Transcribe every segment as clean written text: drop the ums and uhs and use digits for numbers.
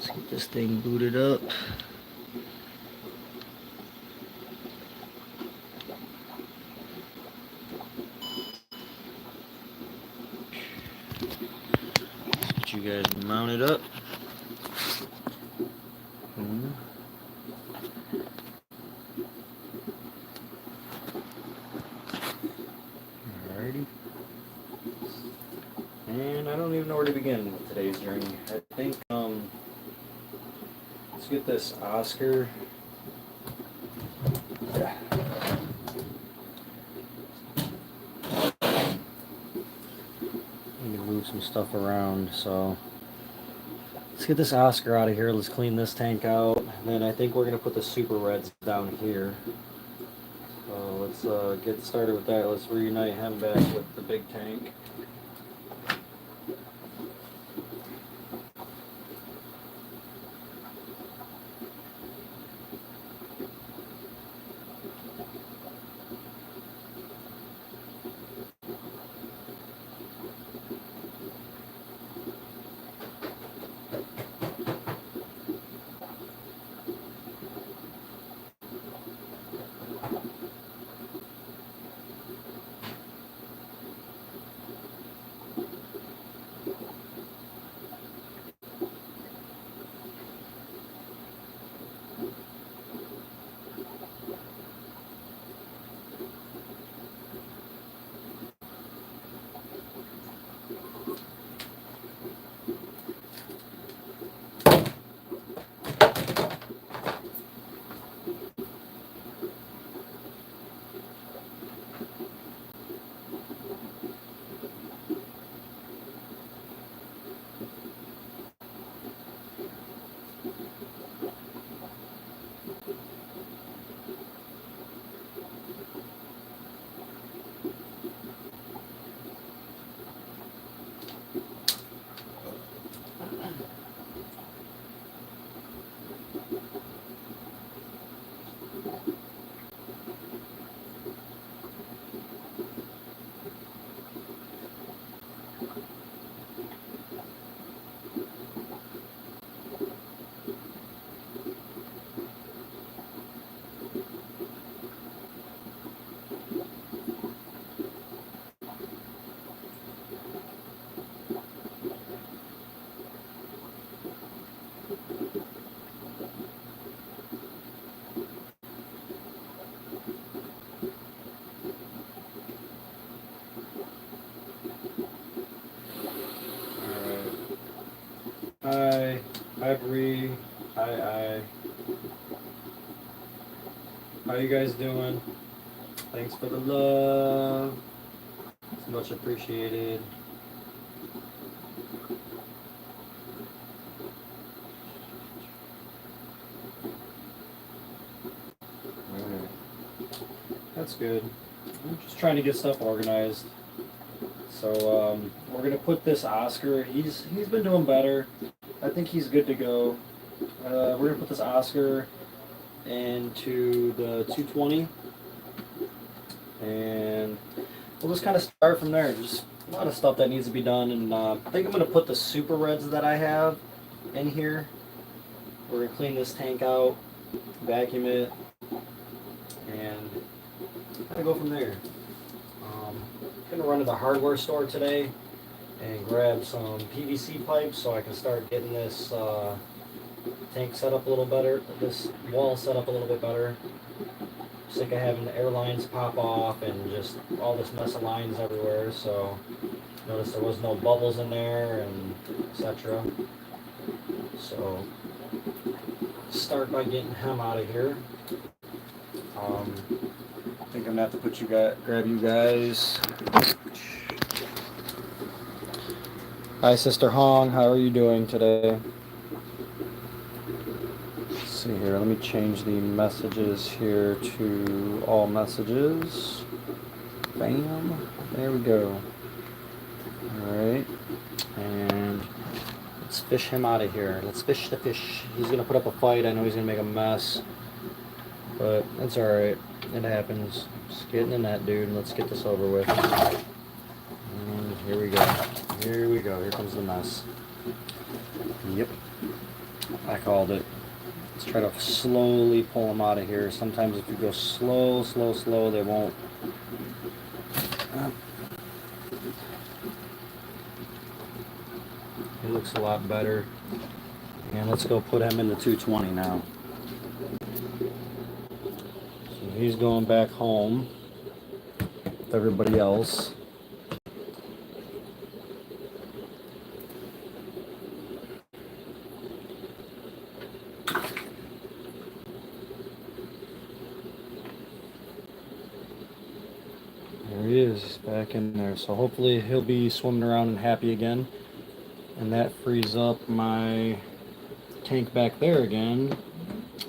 Let's get this thing booted up. Get you guys mounted up. Alrighty. And I don't even know where to begin with today's journey. I think let's get this Oscar. Yeah. Need to move some stuff around, so let's get this Oscar out of here. Let's clean this tank out. And then I think we're gonna put the Super Reds down here. So let's get started with that. Let's reunite him back with the big tank. Hi Bree. Hi. How you guys doing? Thanks for the love. It's much appreciated. Alright. That's good. I'm just trying to get stuff organized. So we're gonna put this Oscar. He's been doing better. I think he's good to go. We're gonna put this Oscar into the 220, and we'll just kind of start from there. Just a lot of stuff that needs to be done, and I think I'm gonna put the Super Reds that I have in here. We're gonna clean this tank out, vacuum it, and kind of go from there. I'm gonna run to the hardware store today and grab some PVC pipes so I can start getting this tank set up a little better, this wall set up a little bit better. Sick of having the air lines pop off and just all this mess of lines everywhere. So notice there was no bubbles in there and etc. So start by getting him out of here. I think I'm gonna have to put you guys, grab you guys. Hi, Sister Hong. How are you doing today? Let's see here. Let me change the messages here to all messages. Bam. There we go. Alright. And let's fish him out of here. Let's fish the fish. He's going to put up a fight. I know he's going to make a mess. But that's alright. It happens. Just get in the net, dude. And let's get this over with. And here we go. Here we go. Here comes the mess. Yep. I called it. Let's try to slowly pull them out of here. Sometimes if you go slow, they won't. It looks a lot better. And let's go put him in the 220 now. So he's going back home with everybody else. There he is, back in there. So hopefully he'll be swimming around and happy again. And that frees up my tank back there again,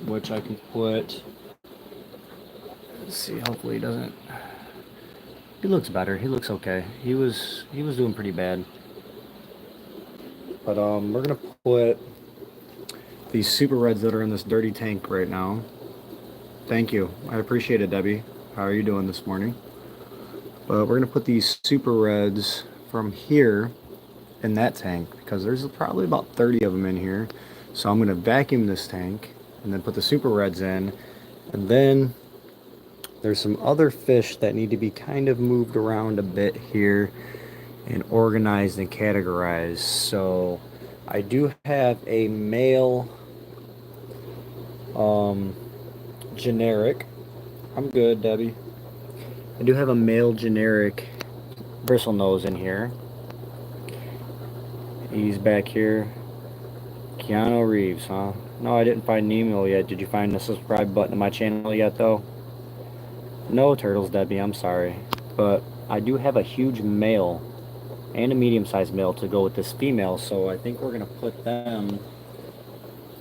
which I can put. Let's see, hopefully he doesn't. He looks better. He looks okay. He was doing pretty bad. But we're gonna put these super reds that are in this dirty tank right now. Thank you. I appreciate it, Debbie. How are you doing this morning? But we're gonna put these super reds from here in that tank because there's probably about 30 of them in here. So I'm gonna vacuum this tank and then put the super reds in, and then there's some other fish that need to be kind of moved around a bit here and organized and categorized. So I do have a male generic. I'm good, Debbie. I do have a male generic bristlenose in here. He's back here. Keanu Reeves, huh? No, I didn't find Nemo yet. Did you find the subscribe button to my channel yet, though? No turtles, Debbie. I'm sorry. But I do have a huge male and a medium-sized male to go with this female, so I think we're going to put them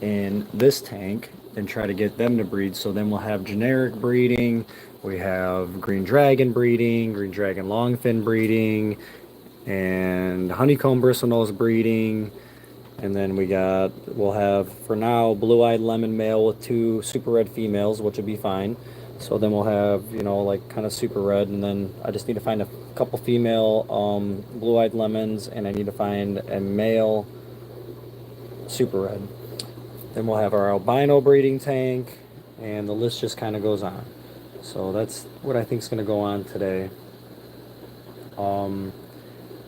in this tank and try to get them to breed. So then we'll have generic breeding. We have green dragon breeding, green dragon longfin breeding, and honeycomb bristlenose breeding. And then we'll have, for now, blue-eyed lemon male with 2 super red females, which would be fine. So then we'll have, you know, like kind of super red, and then I just need to find a couple female blue-eyed lemons, and I need to find a male super red. Then we'll have our albino breeding tank, and the list just kind of goes on. So that's what I think is going to go on today.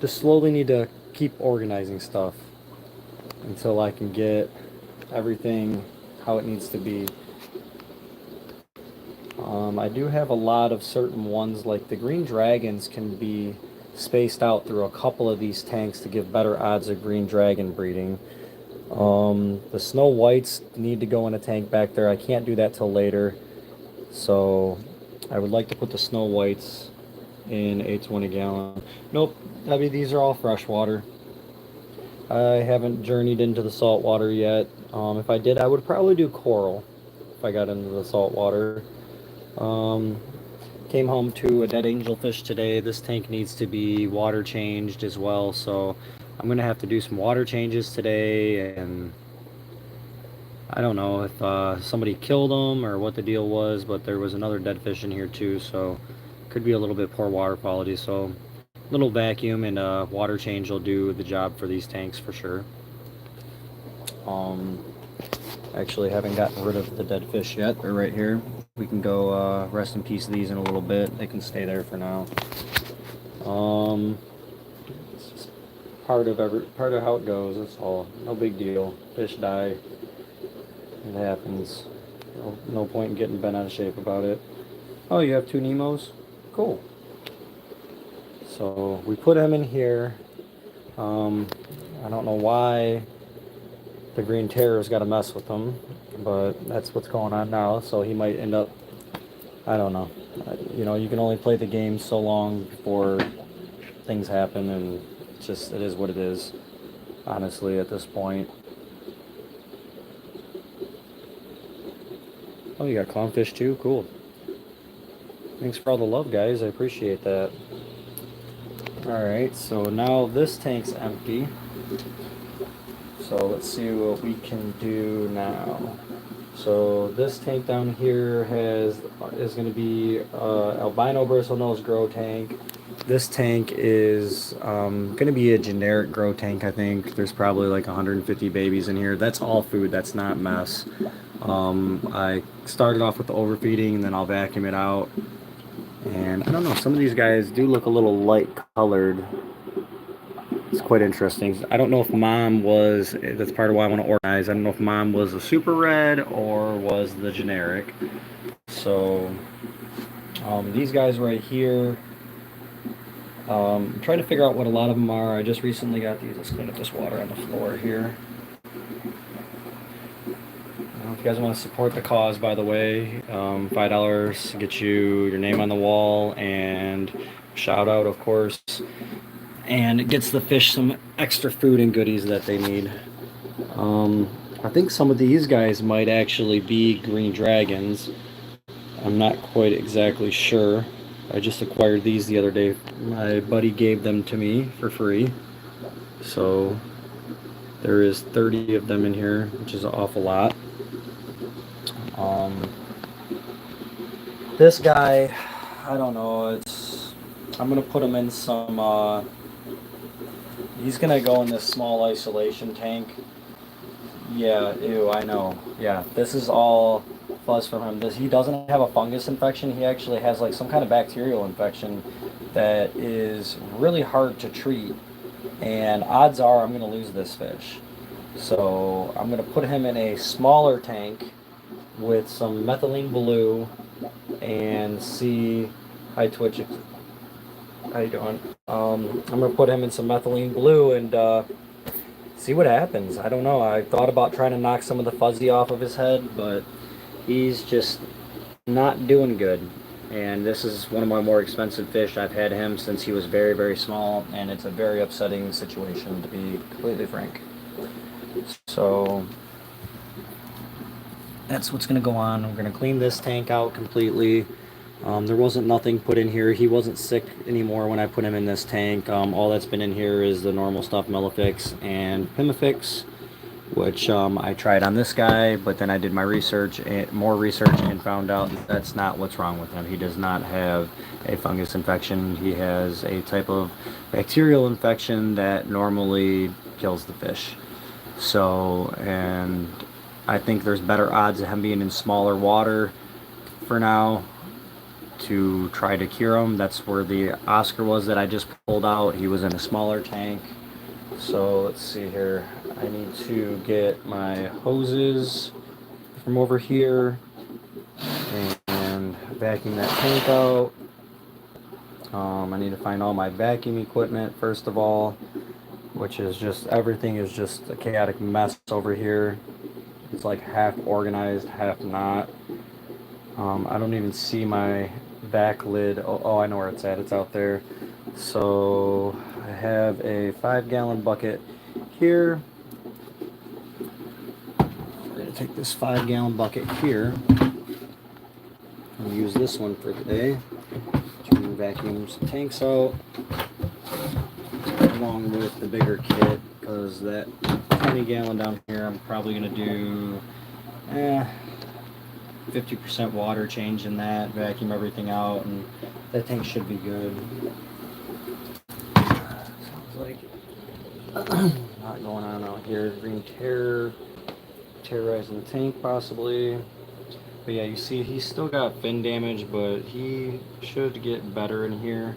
Just slowly need to keep organizing stuff until I can get everything how it needs to be. I do have a lot of certain ones, like the green dragons can be spaced out through a couple of these tanks to give better odds of green dragon breeding. The snow whites need to go in a tank back there. I can't do that till later, so I would like to put the snow whites in a 20-gallon. Nope, Debbie, these are all freshwater. I haven't journeyed into the salt water yet. If I did, I would probably do coral if I got into the salt water. Came home to a dead angelfish today. This tank needs to be water changed as well, so I'm gonna have to do some water changes today, and I don't know if somebody killed them or what the deal was, but there was another dead fish in here too, so could be a little bit poor water quality. So little vacuum and water change will do the job for these tanks for sure. Actually haven't gotten rid of the dead fish yet. They're right here. We can go rest in peace these in a little bit. They can stay there for now. It's just part of how it goes. That's all. No big deal. Fish die. It happens. No point in getting bent out of shape about it. Oh, you have 2 Nemos? Cool. So we put him in here. I don't know why the green terror's got to mess with him, but that's what's going on now. So he might end up, I don't know. You know, you can only play the game so long before things happen, and it is what it is, honestly, at this point. Oh, you got clownfish too? Cool. Thanks for all the love, guys. I appreciate that. Alright, so now this tank's empty. So let's see what we can do now. So this tank down here is going to be albino bristlenose grow tank. This tank is going to be a generic grow tank. I think there's probably like 150 babies in here. That's all food. That's not mess. I started off with the overfeeding, and then I'll vacuum it out. And I don't know, some of these guys do look a little light colored. It's quite interesting. I don't know if mom was, that's part of why I want to organize. I don't know if mom was a super red or was the generic. So these guys right here, I'm trying to figure out what a lot of them are. I just recently got these. Let's clean up this water on the floor here. If you guys want to support the cause, by the way, $5 gets you your name on the wall and shout out, of course, and it gets the fish some extra food and goodies that they need. I think some of these guys might actually be green dragons. I'm not quite exactly sure. I just acquired these the other day. My buddy gave them to me for free. So there is 30 of them in here, which is an awful lot. This guy, I don't know, I'm gonna put him in some, he's gonna go in this small isolation tank. Yeah, ew, I know. Yeah, this is all fuzz from him. He doesn't have a fungus infection. He actually has like some kind of bacterial infection that is really hard to treat. And odds are I'm gonna lose this fish. So I'm gonna put him in a smaller tank with some methylene blue and see. Hi Twitch, how you doing? I'm gonna put him in some methylene blue and see what happens. I don't know. I thought about trying to knock some of the fuzzy off of his head, but he's just not doing good. And this is one of my more expensive fish. I've had him since he was very, very small, and it's a very upsetting situation, to be completely frank. So that's what's going to go on. We're going to clean this tank out completely. There wasn't nothing put in here. He wasn't sick anymore when I put him in this tank. All that's been in here is the normal stuff, Melifix and Pimifix, which I tried on this guy, but then I did my research, more research, and found out that's not what's wrong with him. He does not have a fungus infection. He has a type of bacterial infection that normally kills the fish. So, and I think there's better odds of him being in smaller water for now to try to cure him. That's where the Oscar was that I just pulled out. He was in a smaller tank. So let's see here. I need to get my hoses from over here and vacuum that tank out. I need to find all my vacuum equipment first of all, which is just, everything is just a chaotic mess over here. It's like half organized, half not. I don't even see my back lid. Oh, I know where it's at. It's out there. So I have a 5-gallon bucket here. I'm going to take this 5-gallon bucket here and use this one for today to vacuum some tanks out, along with the bigger kit, because that 20-gallon down here I'm probably going to do 50% water change in that, vacuum everything out, and that tank should be good. Sounds like not going on out here. Green terrorizing the tank possibly. But yeah, you see he's still got fin damage, but he should get better in here.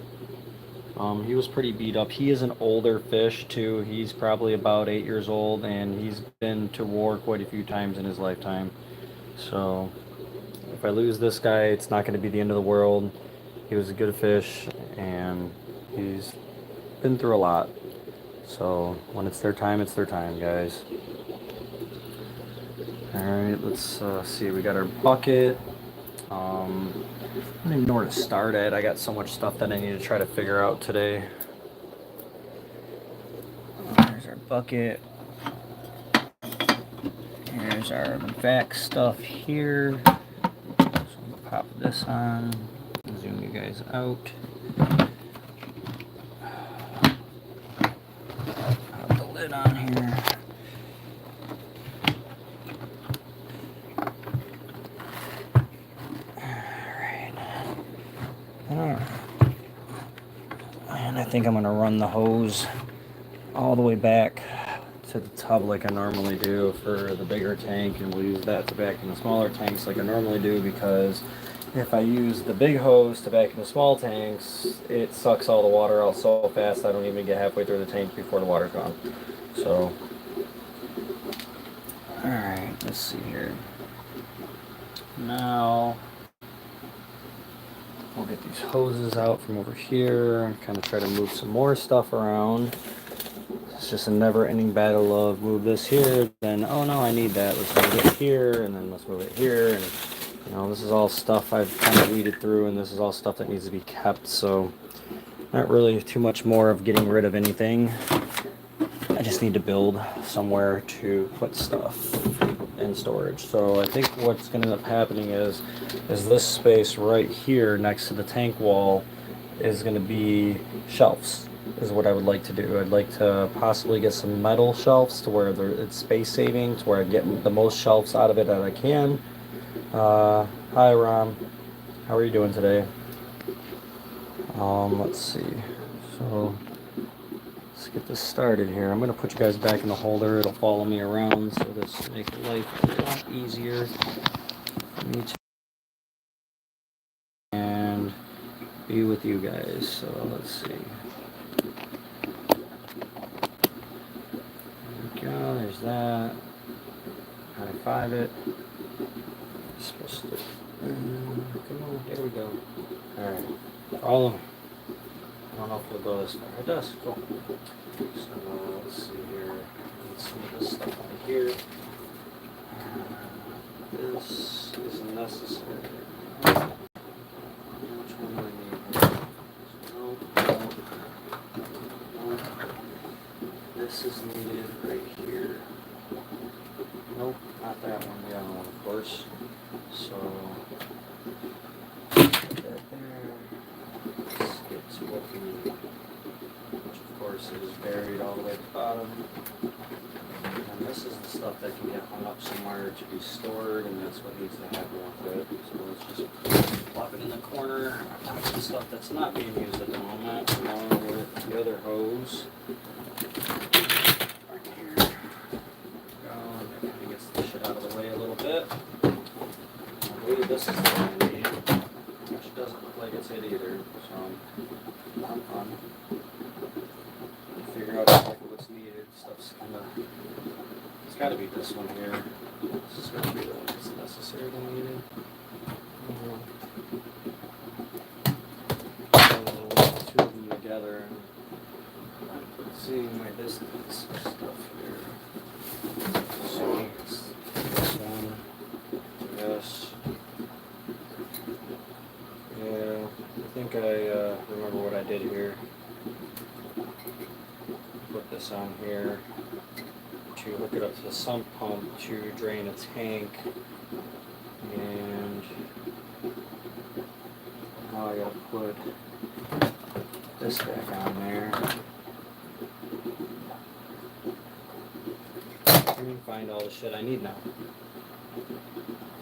He was pretty beat up. He is an older fish too. He's probably about 8 years old, and he's been to war quite a few times in his lifetime. So if I lose this guy, it's not going to be the end of the world. He was a good fish, and he's been through a lot. So when it's their time, guys. Alright, let's see. We got our bucket. I don't even know where to start at. I got so much stuff that I need to try to figure out today. There's our bucket. Here's our vac stuff here. So I'm gonna pop this on, zoom you guys out. Pop the lid on here. think I'm going to run the hose all the way back to the tub like I normally do for the bigger tank, and we'll use that to back in the smaller tanks like I normally do, because if I use the big hose to back in the small tanks, it sucks all the water out so fast I don't even get halfway through the tank before the water's gone. So, alright, let's see here. Now, we'll get these hoses out from over here and kind of try to move some more stuff around. It's just a never-ending battle of move this here, then oh no, I need that. Let's move it here, and then let's move it here. And you know, this is all stuff I've kind of weeded through, and this is all stuff that needs to be kept. So, not really too much more of getting rid of anything. I just need to build somewhere to put stuff in storage. So I think what's going to end up happening is this space right here next to the tank wall is going to be shelves. Is what I would like to do. I'd like to possibly get some metal shelves to where it's space saving, to where I get the most shelves out of it that I can. Hi Ron, how are you doing today? Let's see. So let's get this started here. I'm going to put you guys back in the holder. It'll follow me around, so this will make life a lot easier for me to and be with you guys. So let's see. There's that. High five it. It's supposed to. Come on, there we go. Alright. Follow me. I don't know if it'll go this far. It does. Cool. So let's see here. Get some of this stuff out of here. This is necessary. Which one do I need? No. This is needed right here. Nope, not that one, the other one, of course. So, put that there. Let's get to what we need, which of course is buried all the way at the bottom. And this is the stuff that can get hung up somewhere to be stored, and that's what needs to happen with it. So let's just plop it in the corner. I'll touch the stuff that's not being used at the moment, along with the other hose. I believe this is the one I need, which doesn't look like it's it either, so I'm fun. Figure out exactly what's needed. Stuff's kind of, it's got to be this one here. This is going to be the one that's necessarily needed. So, two of them together, and seeing my distance and stuff here. So it's this one, yes. Yeah, I think I remember what I did here. Put this on here to hook it up to the sump pump to drain a tank, and now I gotta put this back on there. And find all the shit I need now.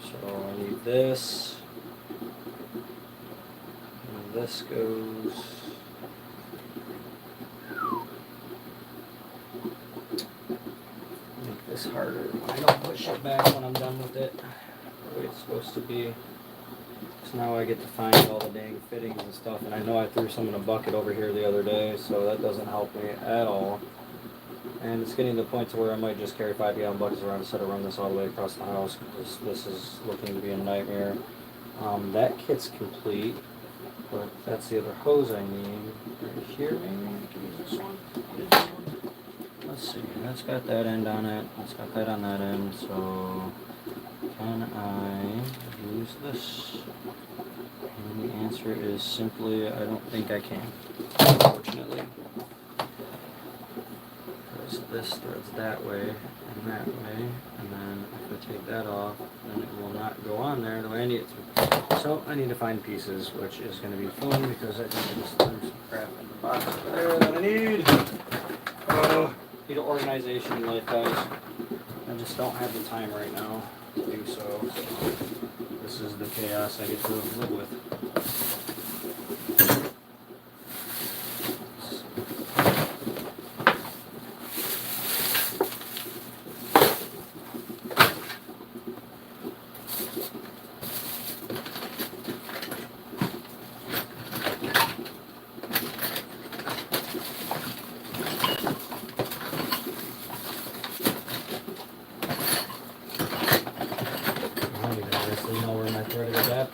So I need this. This goes make this harder. I don't push it back when I'm done with it the way it's supposed to be. So now I get to find all the dang fittings and stuff, and I know I threw some in a bucket over here the other day, so that doesn't help me at all. And it's getting to the point to where I might just carry 5-gallon buckets around instead of run this all the way across the house, because this is looking to be a nightmare. That kit's complete. But that's the other hose I need. Right here, maybe? I can use this one. Let's see. That's got that end on it. That's got that on that end. So, can I use this? And the answer is simply, I don't think I can. Unfortunately. Because this threads that way and that way. And then if I take that off, then it will not go on there the way I need it to. So I need to find pieces, which is going to be fun because I think I just threw some crap in the box over there that I need. Need organization in life, guys. I just don't have the time right now to do so. This is the chaos I get to live with. So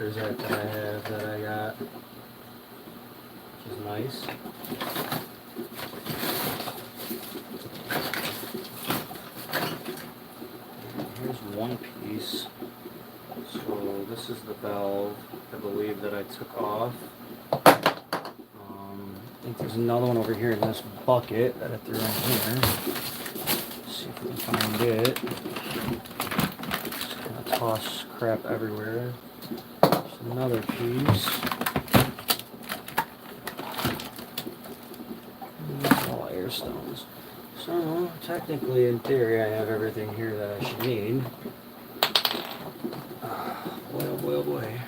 stickers that I have that I got, which is nice. And here's one piece. So this is the valve, I believe, that I took off. I think there's another one over here in this bucket that I threw in here. Let's see if we can find it. Just kind of toss crap everywhere. There's another piece. And these are all air stones. So technically, in theory, I have everything here that I should need. Boy, oh boy, oh boy.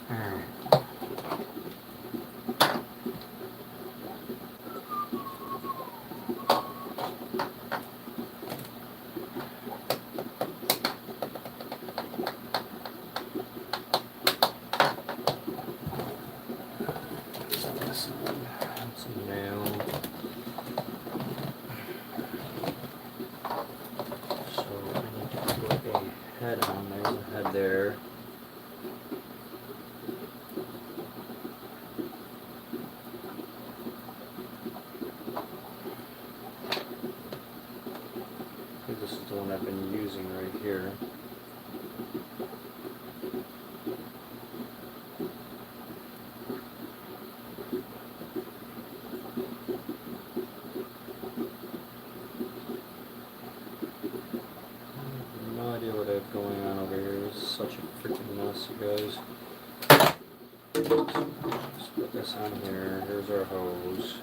Alright. Some nail. So I need to put a head on. There's a head there. I think this is the one I've been using right here. No idea what I have going on over here. This is such a freaking mess, you guys. Let's put this on here. Here's our hose.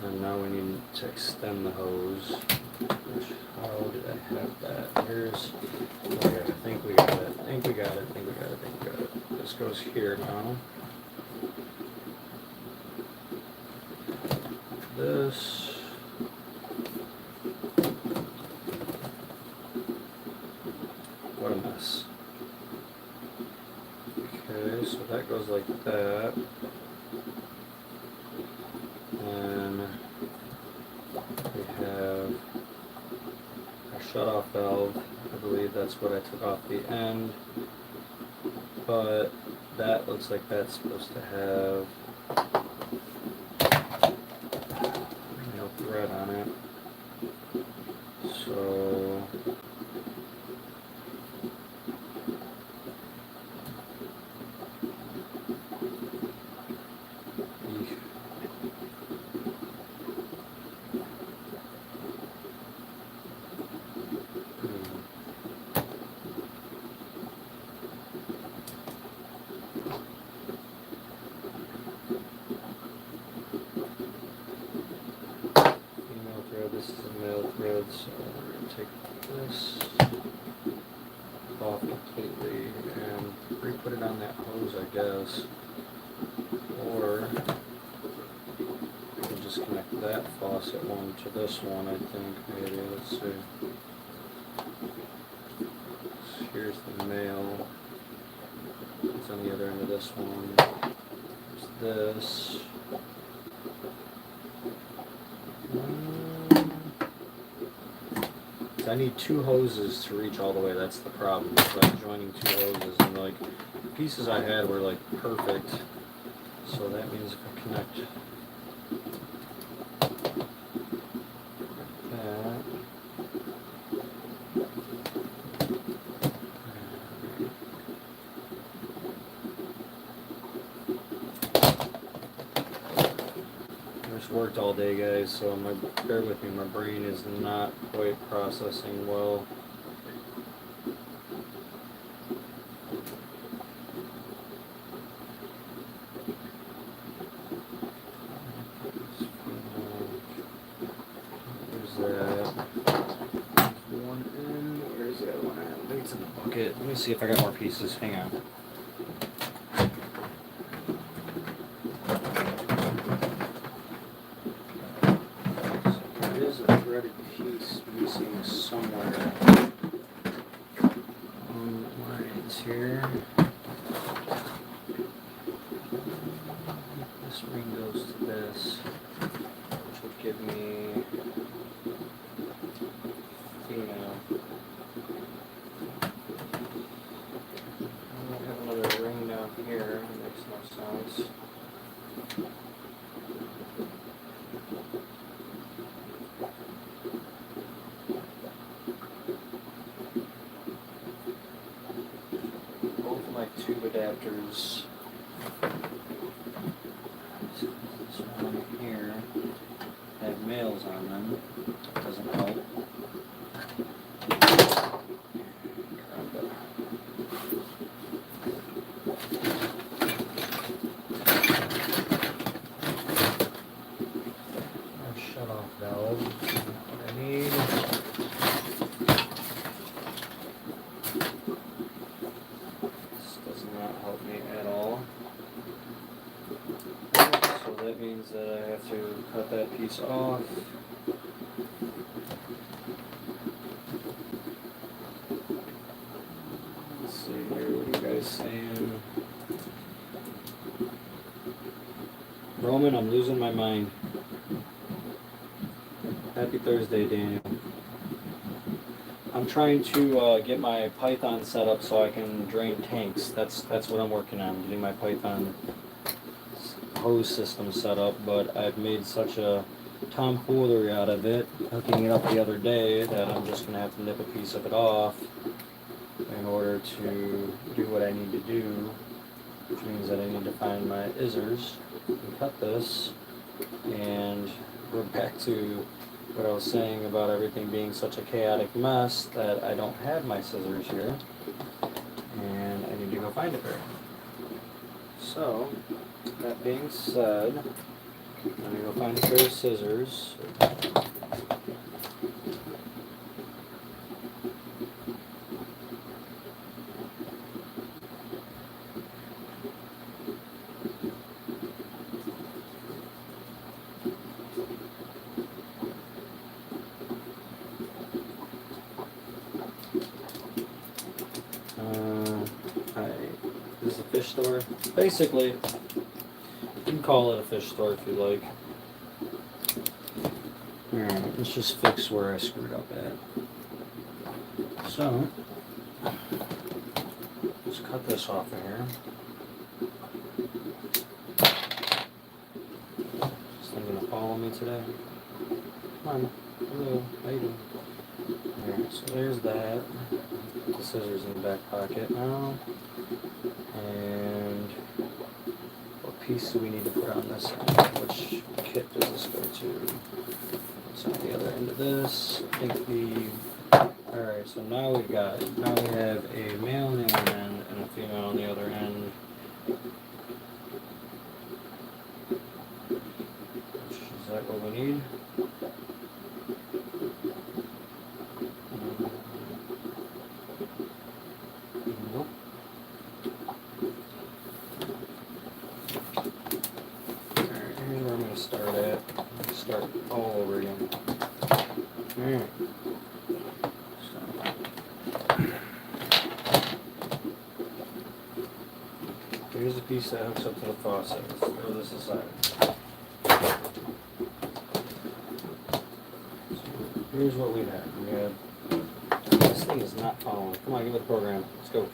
And now we need to extend the hose. How did I have that? Here's, okay, I think we got it. I think we got it. I think we got it. I think we got it. This goes here now. This. What a mess. Okay, so that goes like that. And we have our shut-off valve. I believe that's what I took off the end. But that looks like that's supposed to have no thread on it. So this is a male thread, so we're going to take this off completely and re-put it on that hose, I guess. Or we can just connect that faucet one to this one, I think, maybe. Let's see. So here's the male. It's on the other end of this one. There's this. I need two hoses to reach all the way. That's the problem. It's like joining two hoses, and like the pieces I had were like perfect. So that means if I connect that, I just worked all day, guys. So bear with me. My brain is not quite processing well. Let me see if I got more pieces. Hang on. So there is a threaded piece missing somewhere. Lines here. This ring goes to this, which would give me female. adapters. This one here have males on them. Doesn't help. Shut off valve. What I need. This does not help me at all. So that means that I have to cut that piece off. Let's see here, what are you guys saying? Roman, I'm losing my mind. Happy Thursday, Daniel. I'm trying to get my Python set up so I can drain tanks. That's what I'm working on, getting my Python hose system set up, but I've made such a tomfoolery out of it, hooking it up the other day, that I'm just going to have to nip a piece of it off in order to do what I need to do, which means that I need to find my izzers and cut this, and we're back to what I was saying about everything being such a chaotic mess that I don't have my scissors here, and I need to go find a pair. So, that being said, I'm going to go find a pair of scissors. This is a fish store. Basically, you can call it a fish store if you like. Alright, let's just fix where I screwed up at. So, let's cut this off of here. Is this gonna follow me today? Come on. Hello, how you doing? Alright, so there's that. Put the scissors in the back pocket now. And what piece do we need to put on this end? Which kit does this go to? It's on the other end of this. I think alright, so now we have a male on the one end and a female on the other end. Is that what we need? Nope. Alright, here's where I'm going to start at. Start all over again. Alright. Here's the piece that hooks up to the faucet. Let's throw this aside. So here's what we have. We have, this thing is not following. Come on, give it a program. Let's go.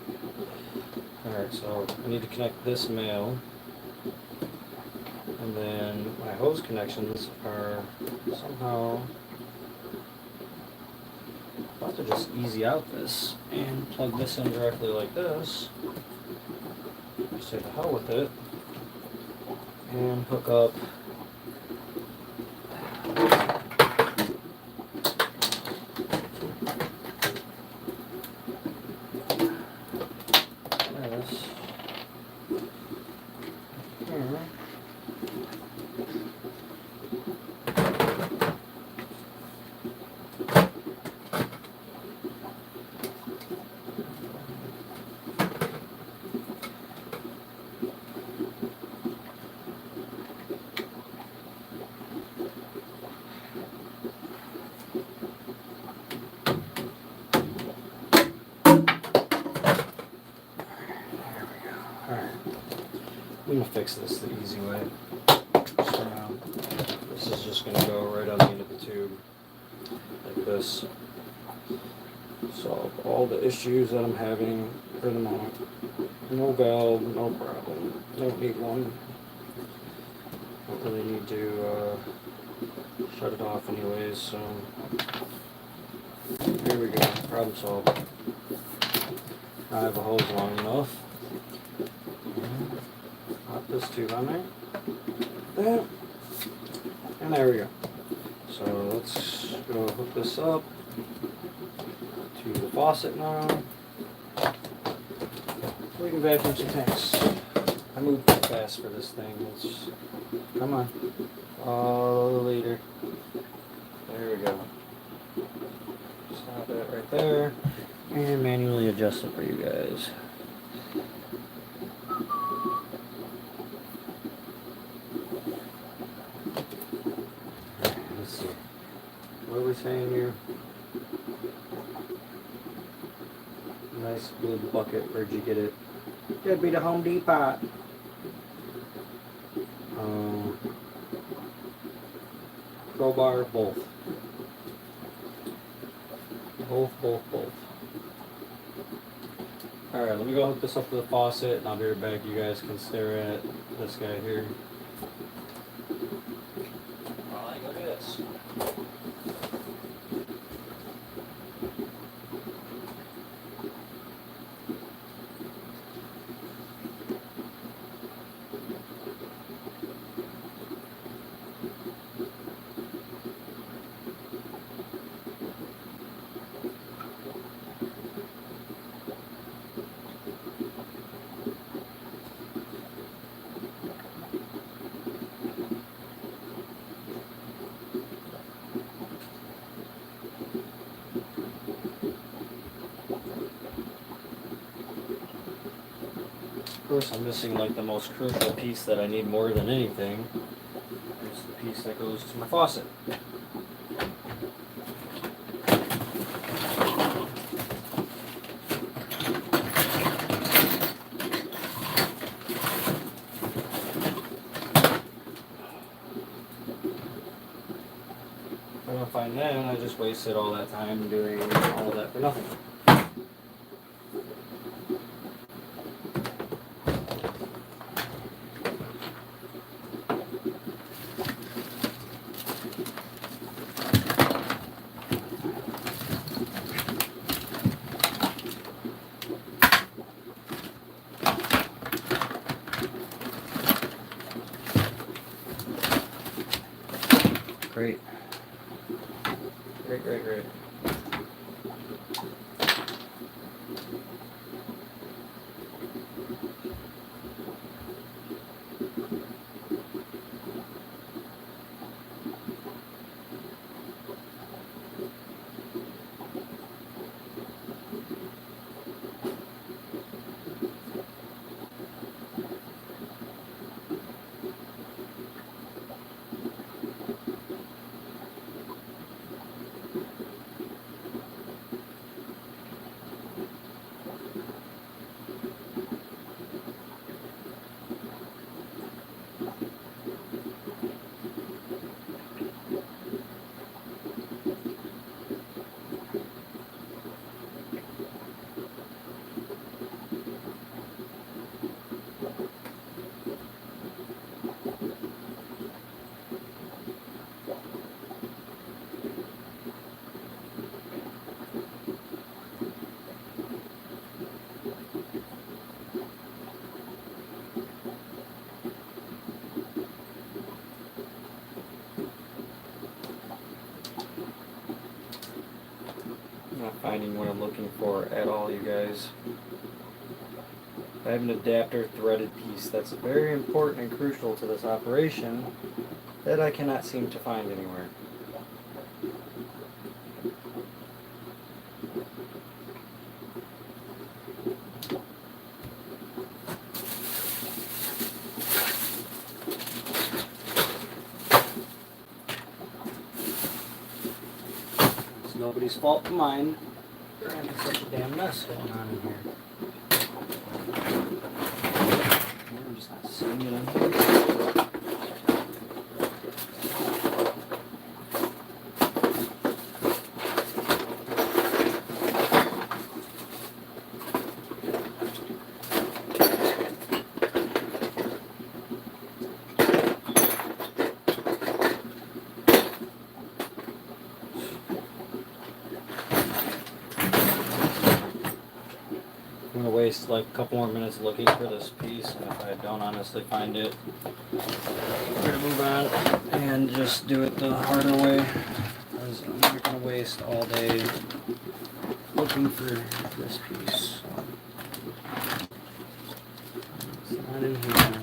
Alright, so I need to connect this male. And then my hose connections are somehow about to just easy out this and plug this in directly like this. Say the hell with it and hook up this here. I'm going to fix this the easy way. So this is just going to go right on the end of the tube, like this. Solve all the issues that I'm having for the moment. No valve, no problem. Don't need one. Don't really need to shut it off anyways, so here we go. Problem solved. I have a hose long enough. put this tube on there. And there we go. So let's go hook this up to the faucet now. We can vacuum some tanks. I move too fast for this thing. Let's, come on. Follow the leader. There we go. Stop it right there. And manually adjust it for you guys. Let's see. What are we saying here? Nice blue bucket. Where'd you get it? Could be the Home Depot. Crowbar, both. Both. Alright, let me go hook this up to the faucet and I'll be right back. You guys can stare at this guy here. While I go do this. Of course, I'm missing like the most crucial piece that I need more than anything. It's the piece that goes to my faucet. If I don't find that, I just wasted all that time doing all that for nothing. Great. Great. Not finding what I'm looking for at all, you guys. I have an adapter threaded piece that's very important and crucial to this operation that I cannot seem to find anywhere. It's nobody's fault but mine. We're having such a damn mess going on in here. I'm just not seeing it in here. I'm gonna waste like a couple more minutes looking for this piece, and if I don't honestly find it, we're gonna move on and just do it the harder way, because I'm not gonna waste all day looking for this piece. It's not in here.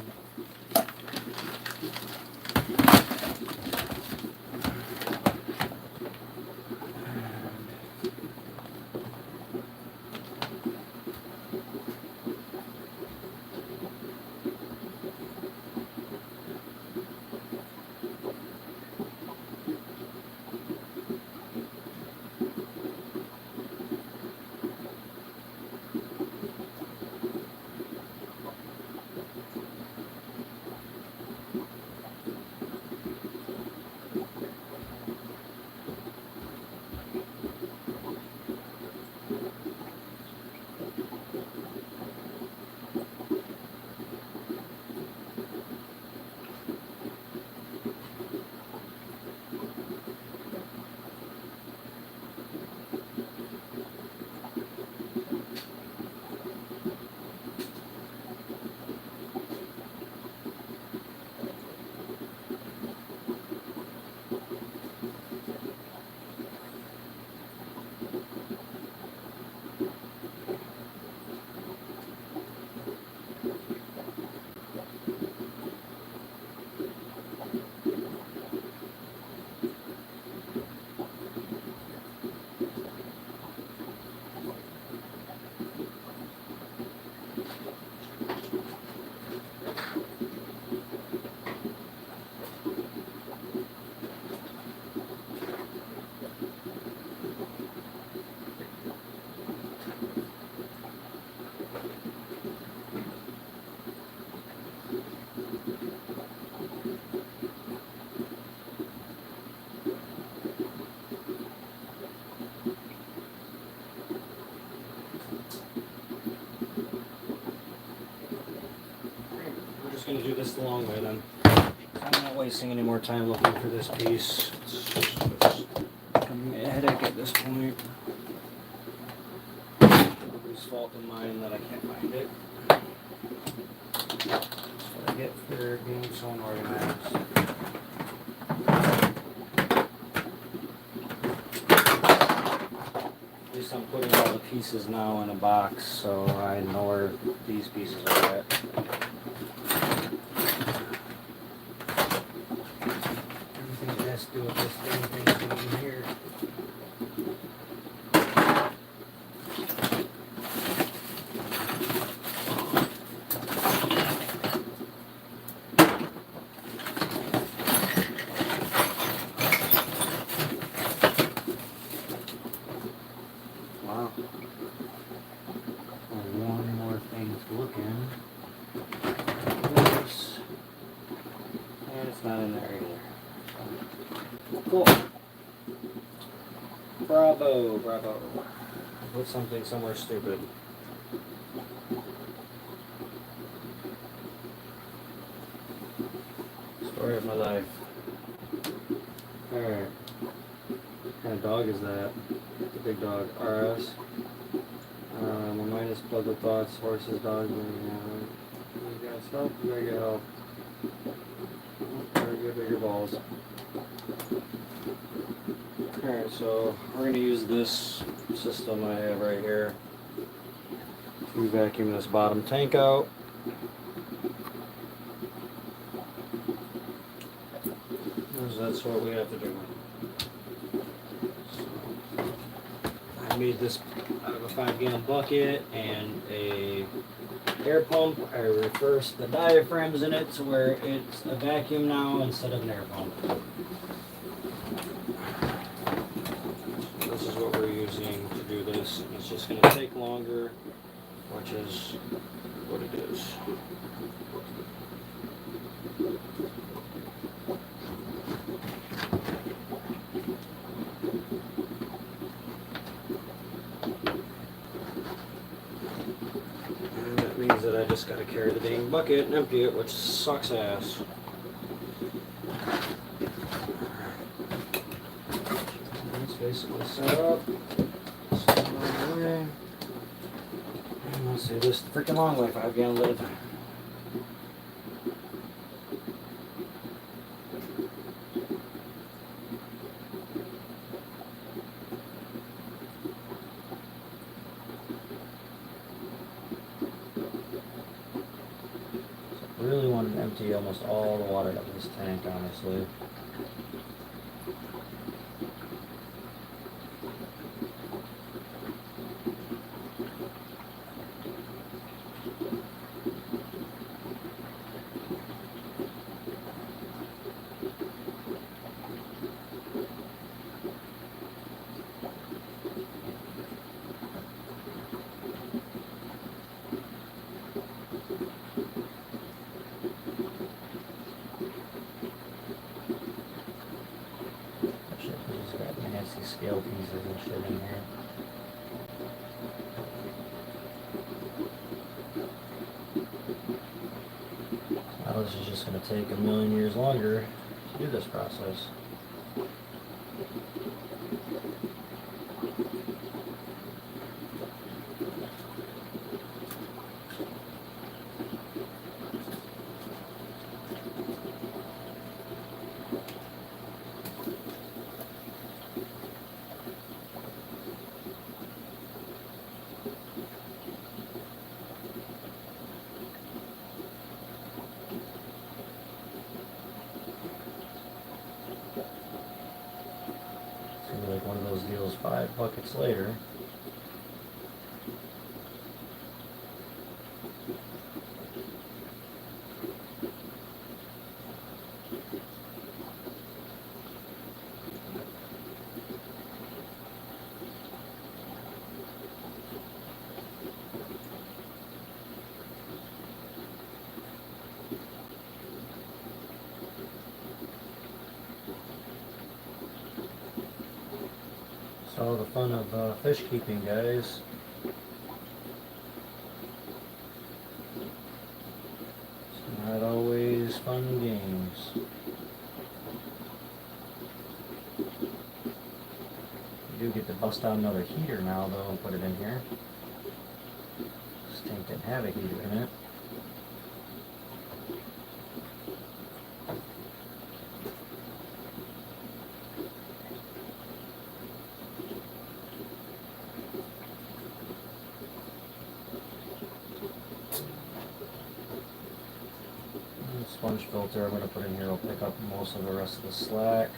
Just gonna do this the long way then. I'm not wasting any more time looking for this piece. It's becoming a headache at this point. Nobody's fault of mine that I can't find it. That's what I get for being so unorganized. At least I'm putting all the pieces now in a box, so I know where these pieces are at. Let's do with this damn thing in here. Wow. One more thing to look in. This. And it's not in there either. Cool. Bravo, bravo. Put something somewhere stupid. Story of my life. Alright. What kind of dog is that? It's a big dog. RS. My mind is plugged with thoughts, horses, dogs, and you got stuff, you gotta get help. Gotta get bigger balls. Alright, so we're going to use this system I have right here to vacuum this bottom tank out. Because that's what we have to do. So, I made this out of a 5-gallon bucket and a air pump. I reversed the diaphragms in it to where it's a vacuum now instead of an air pump. This is what we're using to do this. It's just going to take longer, which is what it is. And that means that I just got to carry the dang bucket and empty it, which sucks ass. Basically set up, and let's see do this the freaking long way, 5 gallons at a time. So I really want to empty almost all the water out of this tank, honestly. Scale pieces and shit in here. Now this is just going to take a million years longer to do this process. Like one of those deals 5 buckets later. All the fun of fish keeping, guys. It's not always fun games. You do get to bust out another heater now, though, and put it in here. This tank didn't have a heater in it. Sponge filter I'm going to put in here will pick up most of the rest of the slack.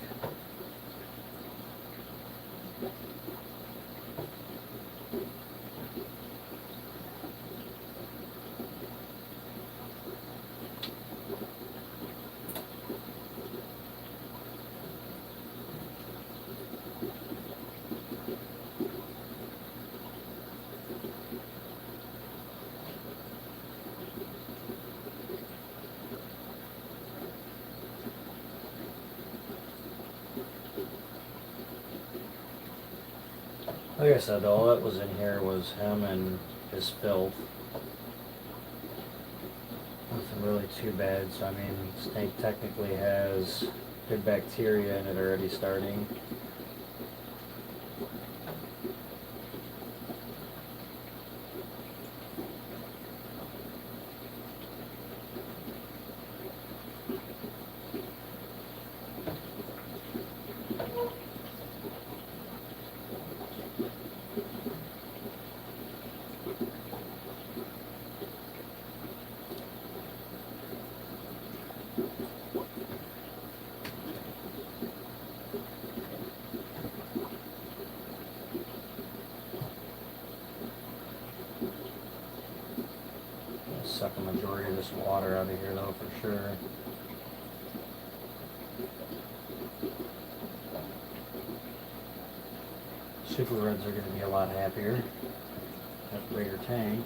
Like I said, all that was in here was him and his filth. Nothing really too bad, so I mean, this tank technically has good bacteria in it already starting. Suck a majority of this water out of here though, for sure. Super Reds are going to be a lot happier. Have a bigger tank.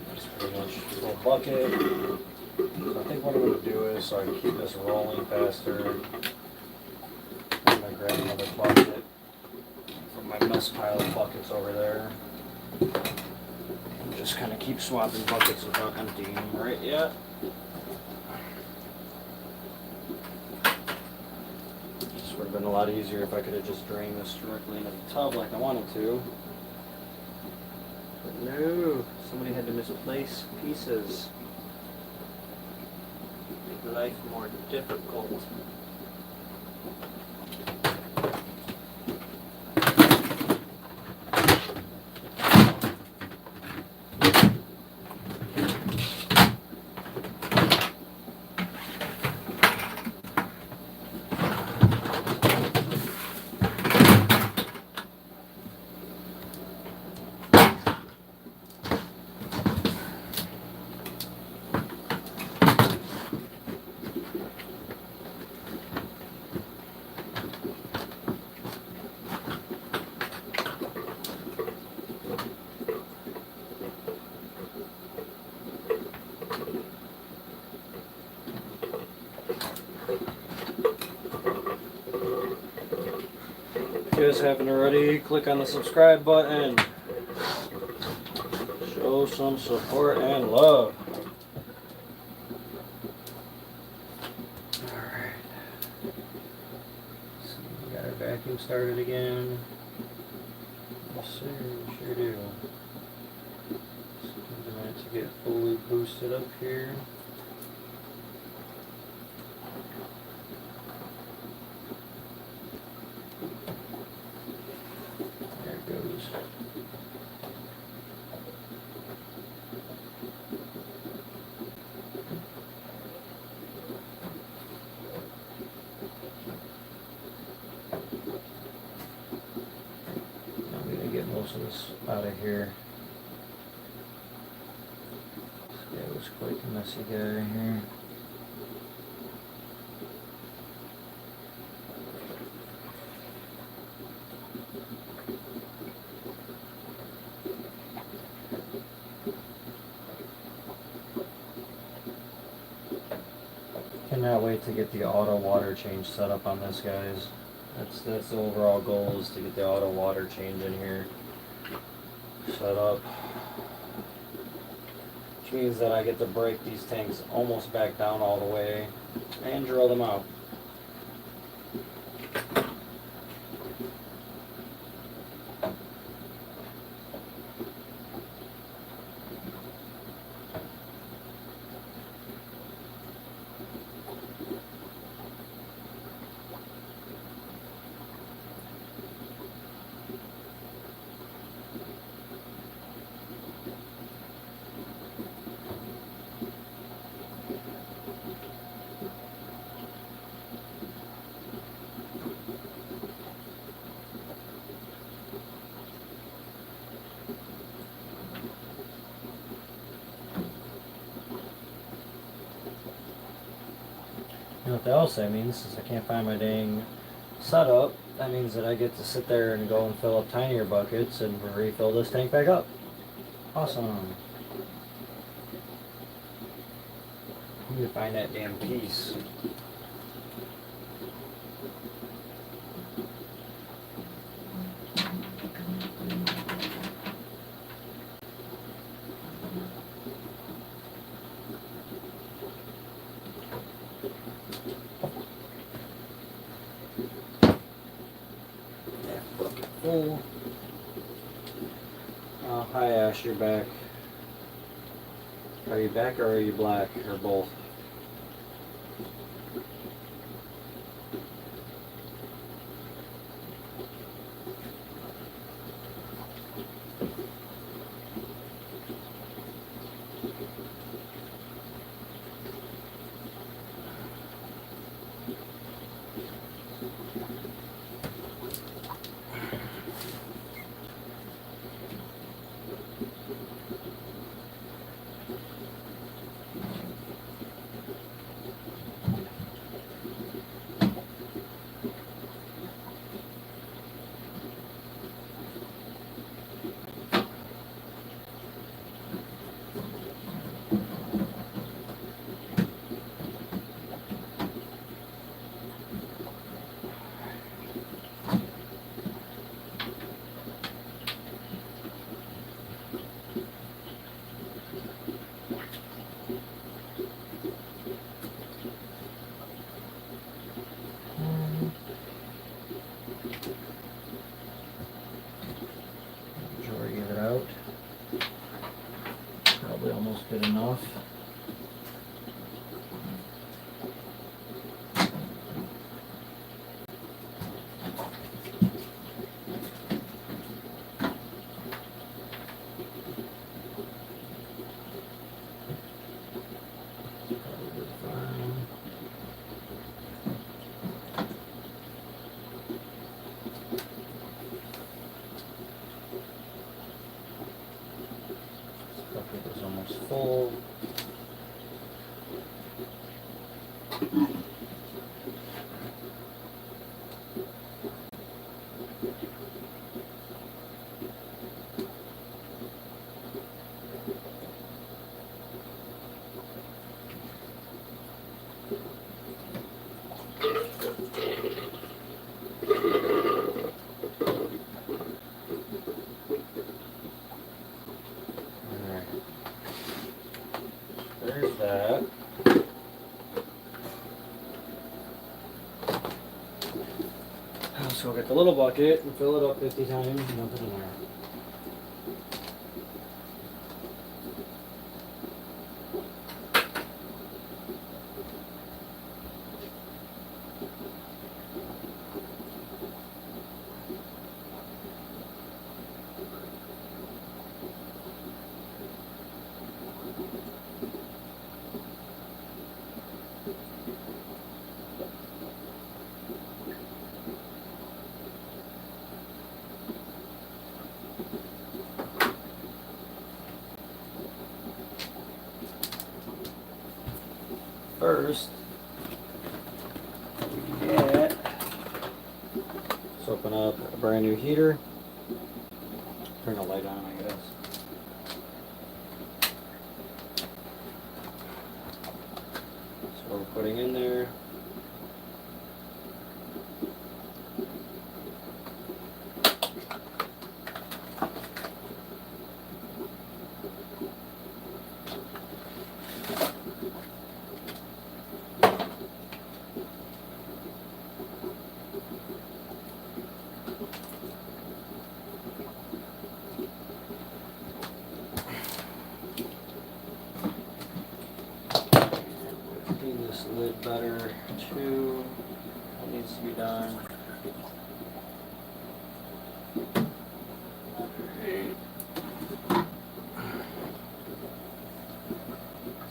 That's pretty much a full bucket. So I think what I'm going to do is, so I can keep this rolling faster, I'm going to grab another bucket from my mess pile of buckets over there. And just kind of keep swapping buckets without emptying them right yet. Would have been a lot easier if I could have just drained this directly into the tub like I wanted to. But no, somebody had to misplace pieces. Make life more difficult. If you guys haven't already, click on the subscribe button. Show some support and love. Alright. So we got our vacuum started again. Yes sir, we sure do. Just give a minute to get fully boosted up here. Most of this out of here. This guy was quite a messy guy here. Cannot wait to get the auto water change set up on this, guys. That's the overall goal, is to get the auto water change in here set up, which means that I get to break these tanks almost back down all the way and drill them out. You know what else that means? Since I can't find my dang setup, that means that I get to sit there and go and fill up tinier buckets and refill this tank back up. Awesome. I need to find that damn piece. Oh, hi Ash, you're back. Are you back or are you black, or both? full. There's that. So we'll get the little bucket and fill it up 50 times and dump it in there. First, let's open up a brand new heater. Turn the light on, I guess. So we're putting in there. Lid better too. What needs to be done?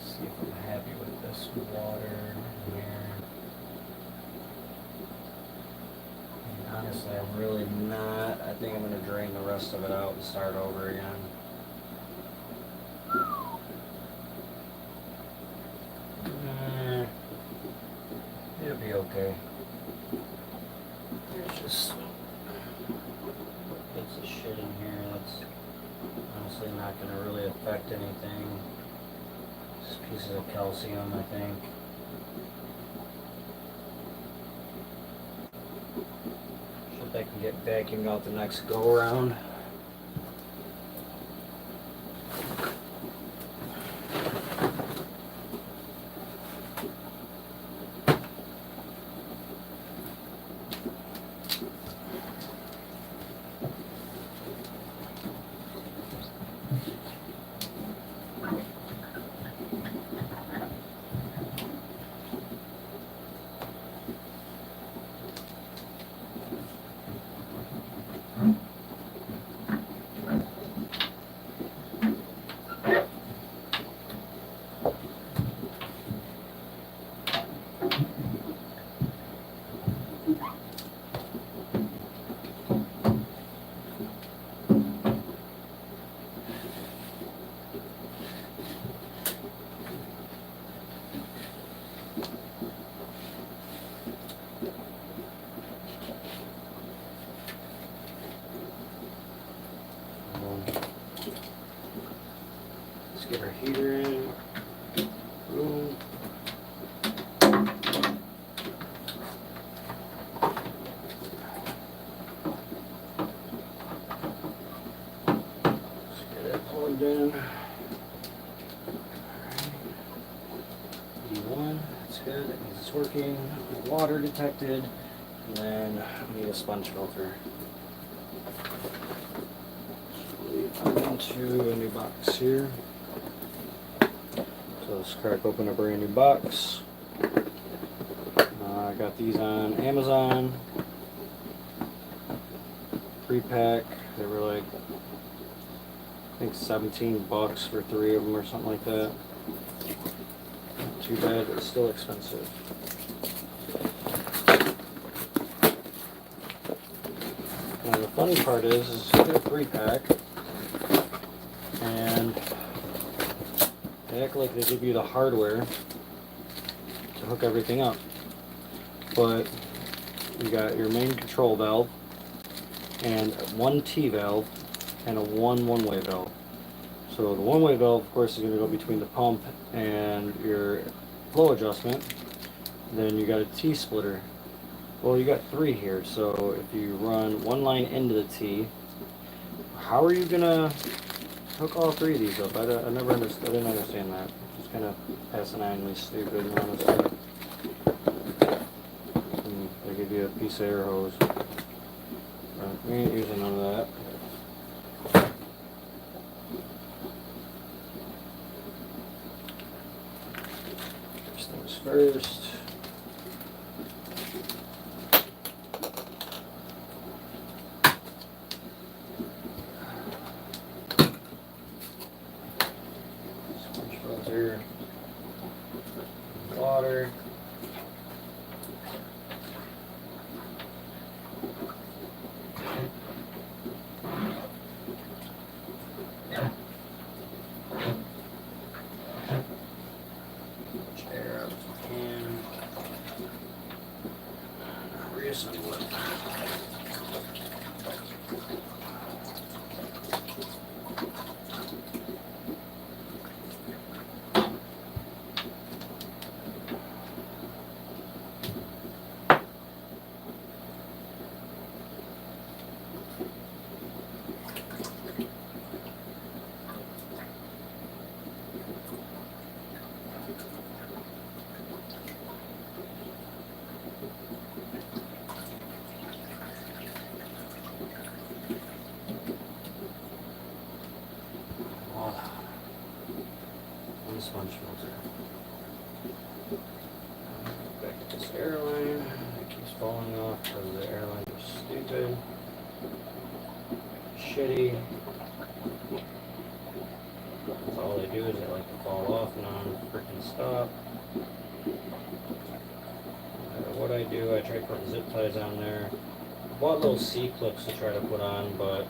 See if I'm happy with this water here. And honestly, I'm really not. I think I'm going to drain the rest of it out and start over again. It'll be okay. There's just bits of shit in here that's honestly not going to really affect anything. Just pieces of calcium, I think. Hope I can get vacuumed out the next go around. Let's get our heater in. Boom. Let's get it plugged in. D1, that's good. That means it's working. Water detected. And then we need a sponge filter. Into a new box here. So let's crack open a brand new box. I got these on Amazon. Pre-pack. They were like, I think $17 for 3 of them or something like that. Not too bad, but still expensive. Now the funny part is you get a 3-pack, and They act like they give you the hardware to hook everything up. But you got your main control valve and one T valve and a one-way valve. So the one-way valve, of course, is going to go between the pump and your flow adjustment. Then you got a T splitter. Well, you got 3 here, so if you run one line into the T, how are you gonna hook all 3 of these up? I never understood. I didn't understand that. It's kind of asininely stupid, honestly. And they give you a piece of air hose. But we ain't using none of that. First things first. Filter, water, air out if you can, reassemble it. One sponge filter. Back to this airline. It keeps falling off because the airline is stupid. Shitty. That's all they do is they like to fall off non-freaking stop. No matter what I do, I try to put zip ties on there. I bought little C-clips to try to put on, but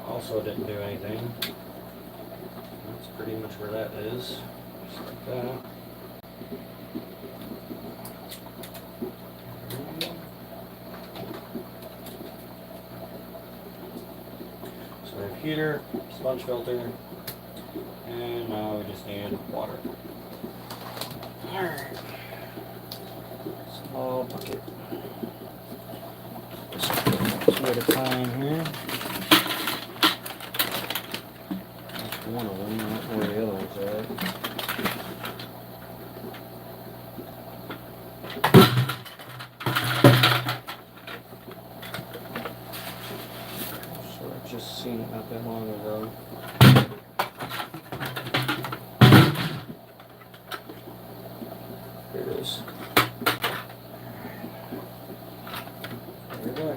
also didn't do anything. That's pretty much where that is. Just like that. So we have heater, sponge filter, and now we just need water. Alright. Small bucket. Just 2 at a time here. One of them, not where the other one's at. So I just seen it not that long ago. Here it is. There we go.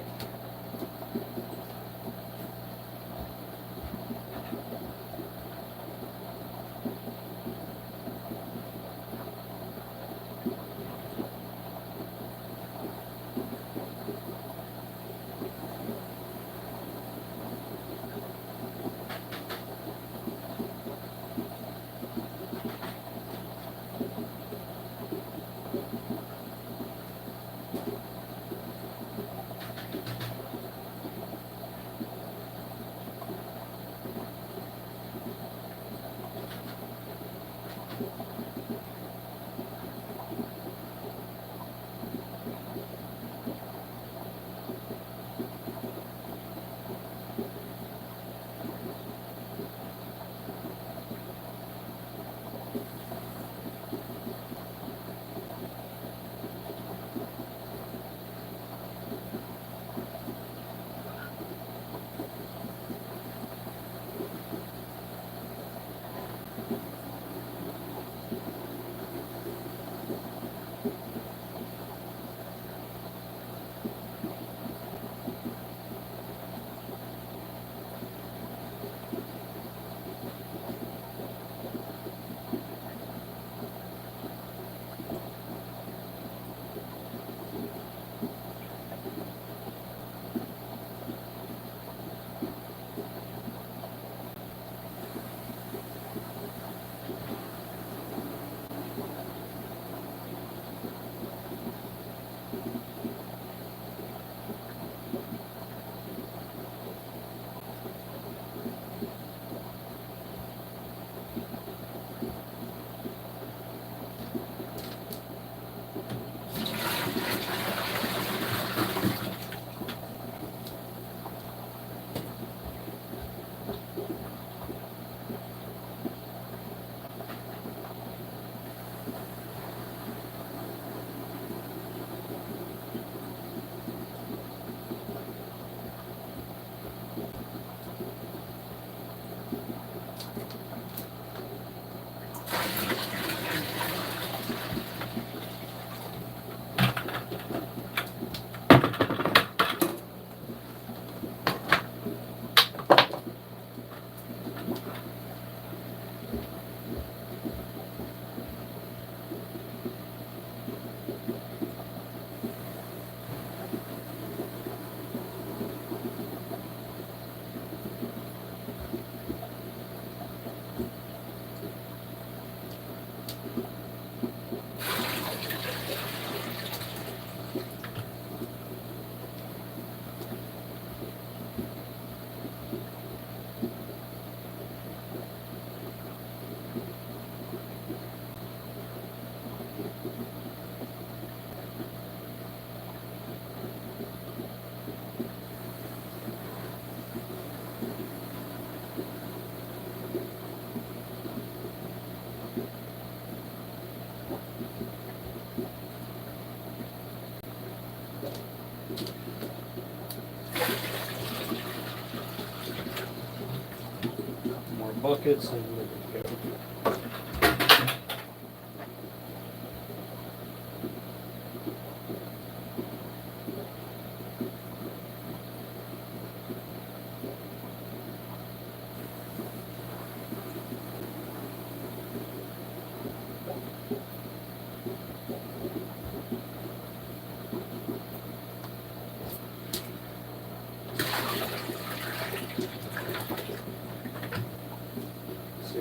More buckets and we're good to go.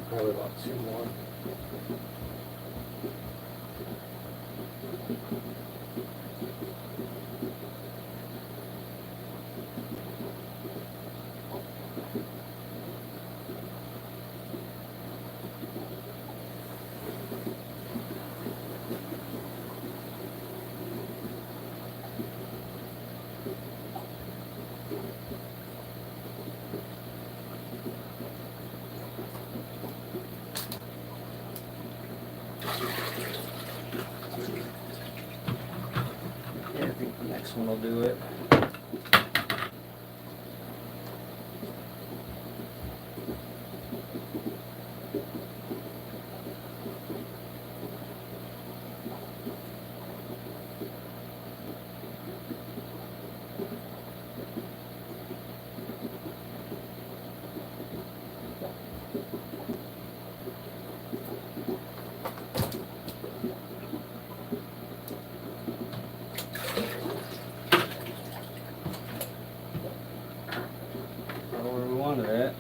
Probably about 2 more. Yeah, I think the next one will do it. Where we wanted it.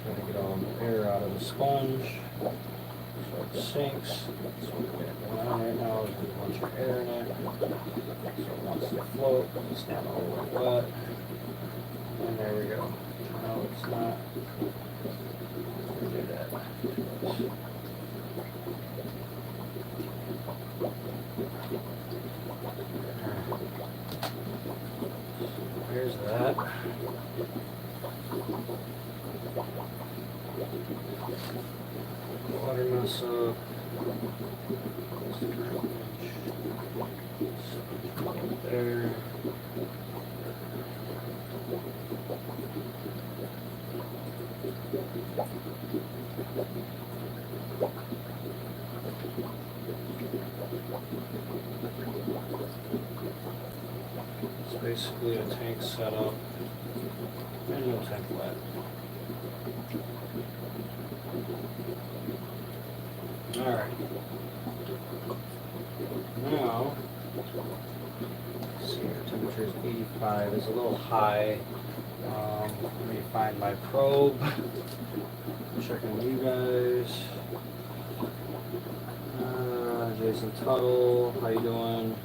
Trying to get all the air out of the sponge so it sinks. So what we got going on right now is there's a bunch of air in it. So it wants to float, it's not all the way wet. And there we go. No, it's not. We do that. There's that. Water mess up. There. It's basically a tank setup and no tank flat. Alright. Now, let's see, our temperature is 85. It's a little high. Let me find my probe. Checking with you guys. Jason Tuttle, how you doing?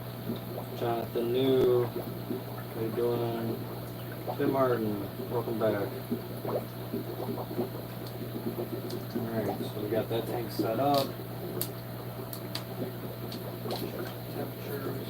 Jonathan New, how you doing? Tim Martin, welcome back. Alright, so we got that tank set up. Temperatures.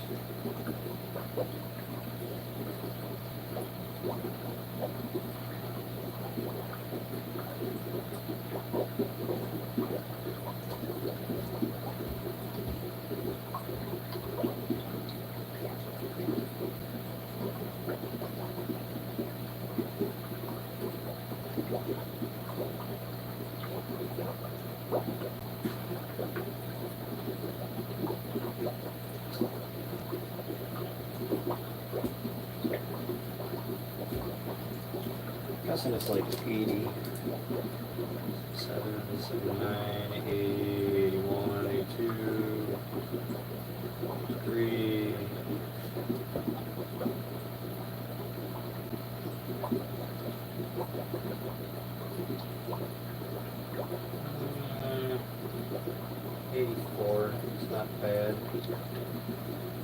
Guessing it's like 80, 79, 81, 82, 3. Uh, 84, it's not bad.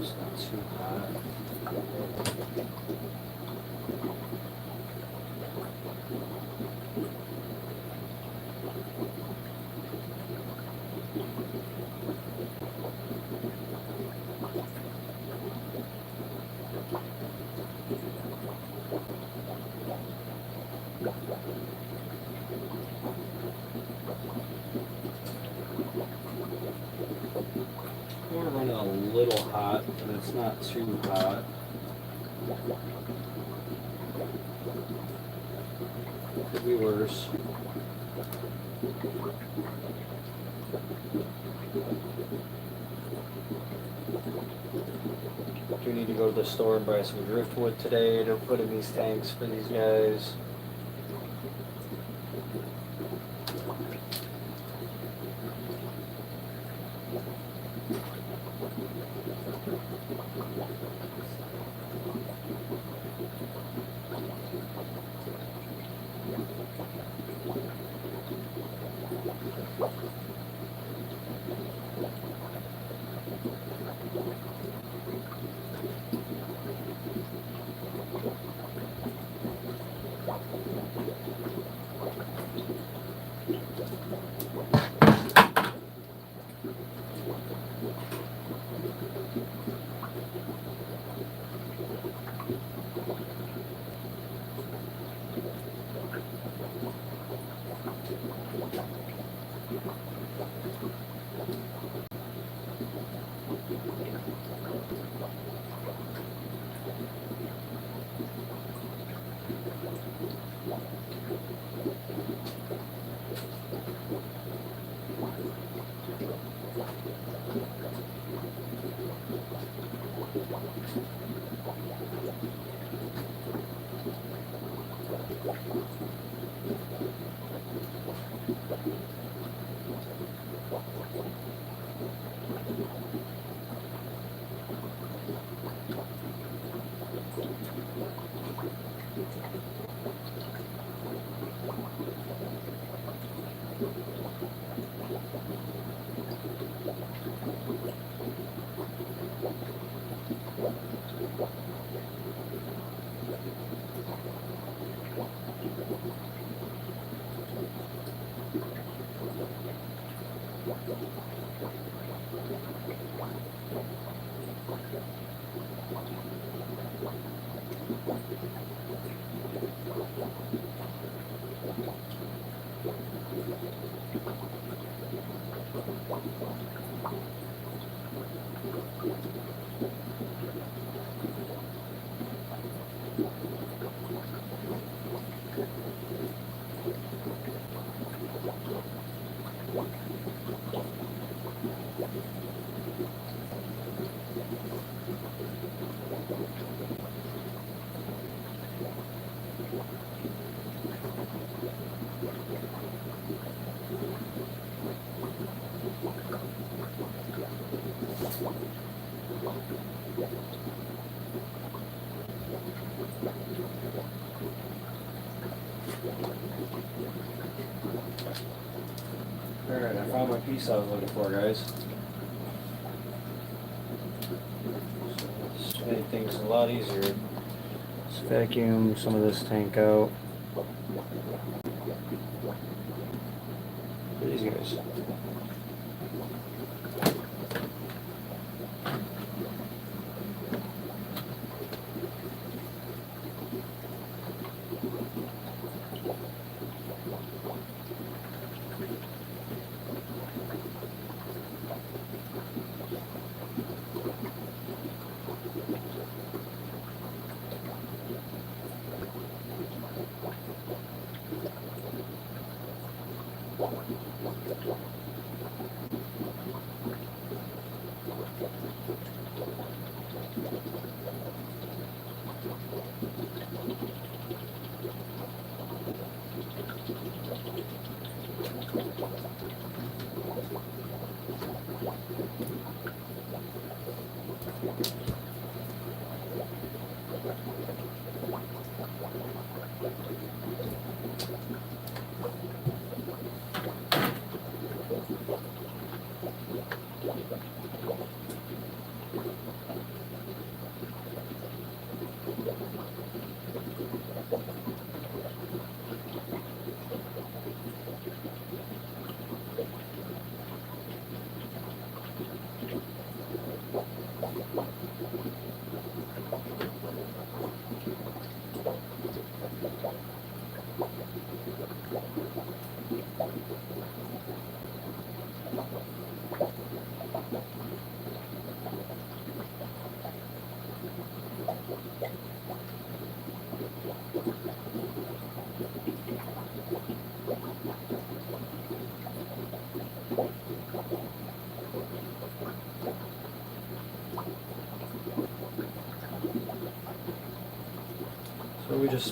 It's not too hot. We're running a little hot, but it's not too hot. Could be worse. Do need to go to the store and buy some driftwood today to put in these tanks for these guys. Alright, I found my piece I was looking for, guys. So this made things a lot easier. Let's vacuum some of this tank out. For these guys.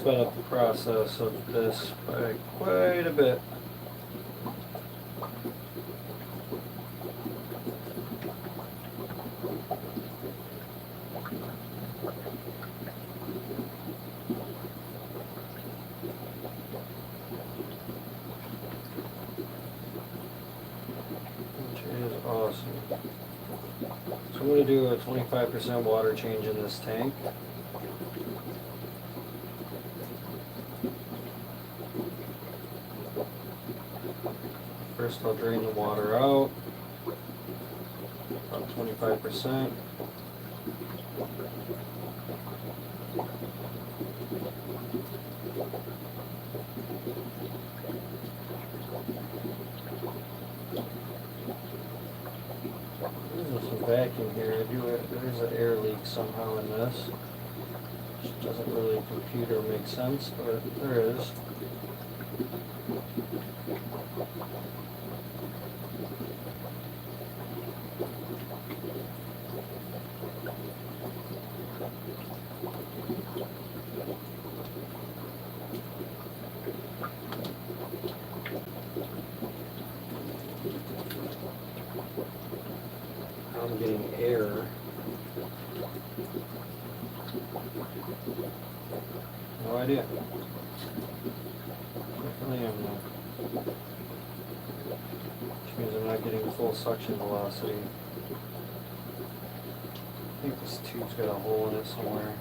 sped up the process of this by quite a bit. Awesome. So I'm going to do a 25% water change in this tank. First I'll drain the water out, about 25%. There's some vacuum here. There's an air leak somehow in this. Which doesn't really compute or make sense, but there is. I'm getting air. No idea. Definitely am though. Which means I'm not getting full suction velocity. I think this tube's got a hole in it somewhere.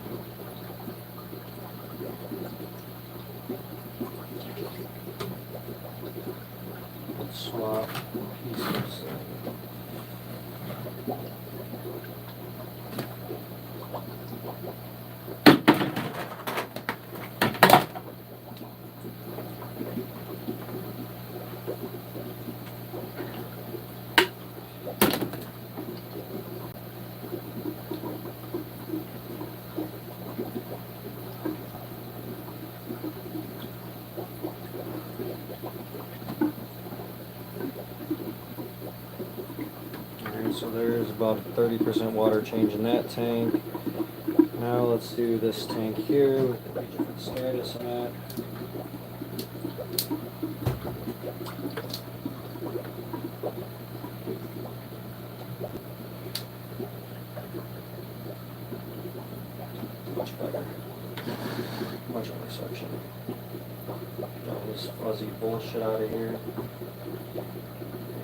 Let's swap pieces. So there's about a 30% water change in that tank. Now let's do this tank here with the different status on that. Much better. Much more suction. Get all this fuzzy bullshit out of here.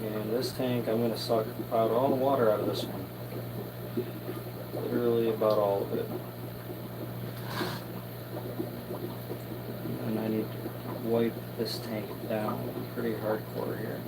And this tank, I'm going to suck out all the water out of this one. Literally about all of it. And I need to wipe this tank down pretty hardcore here.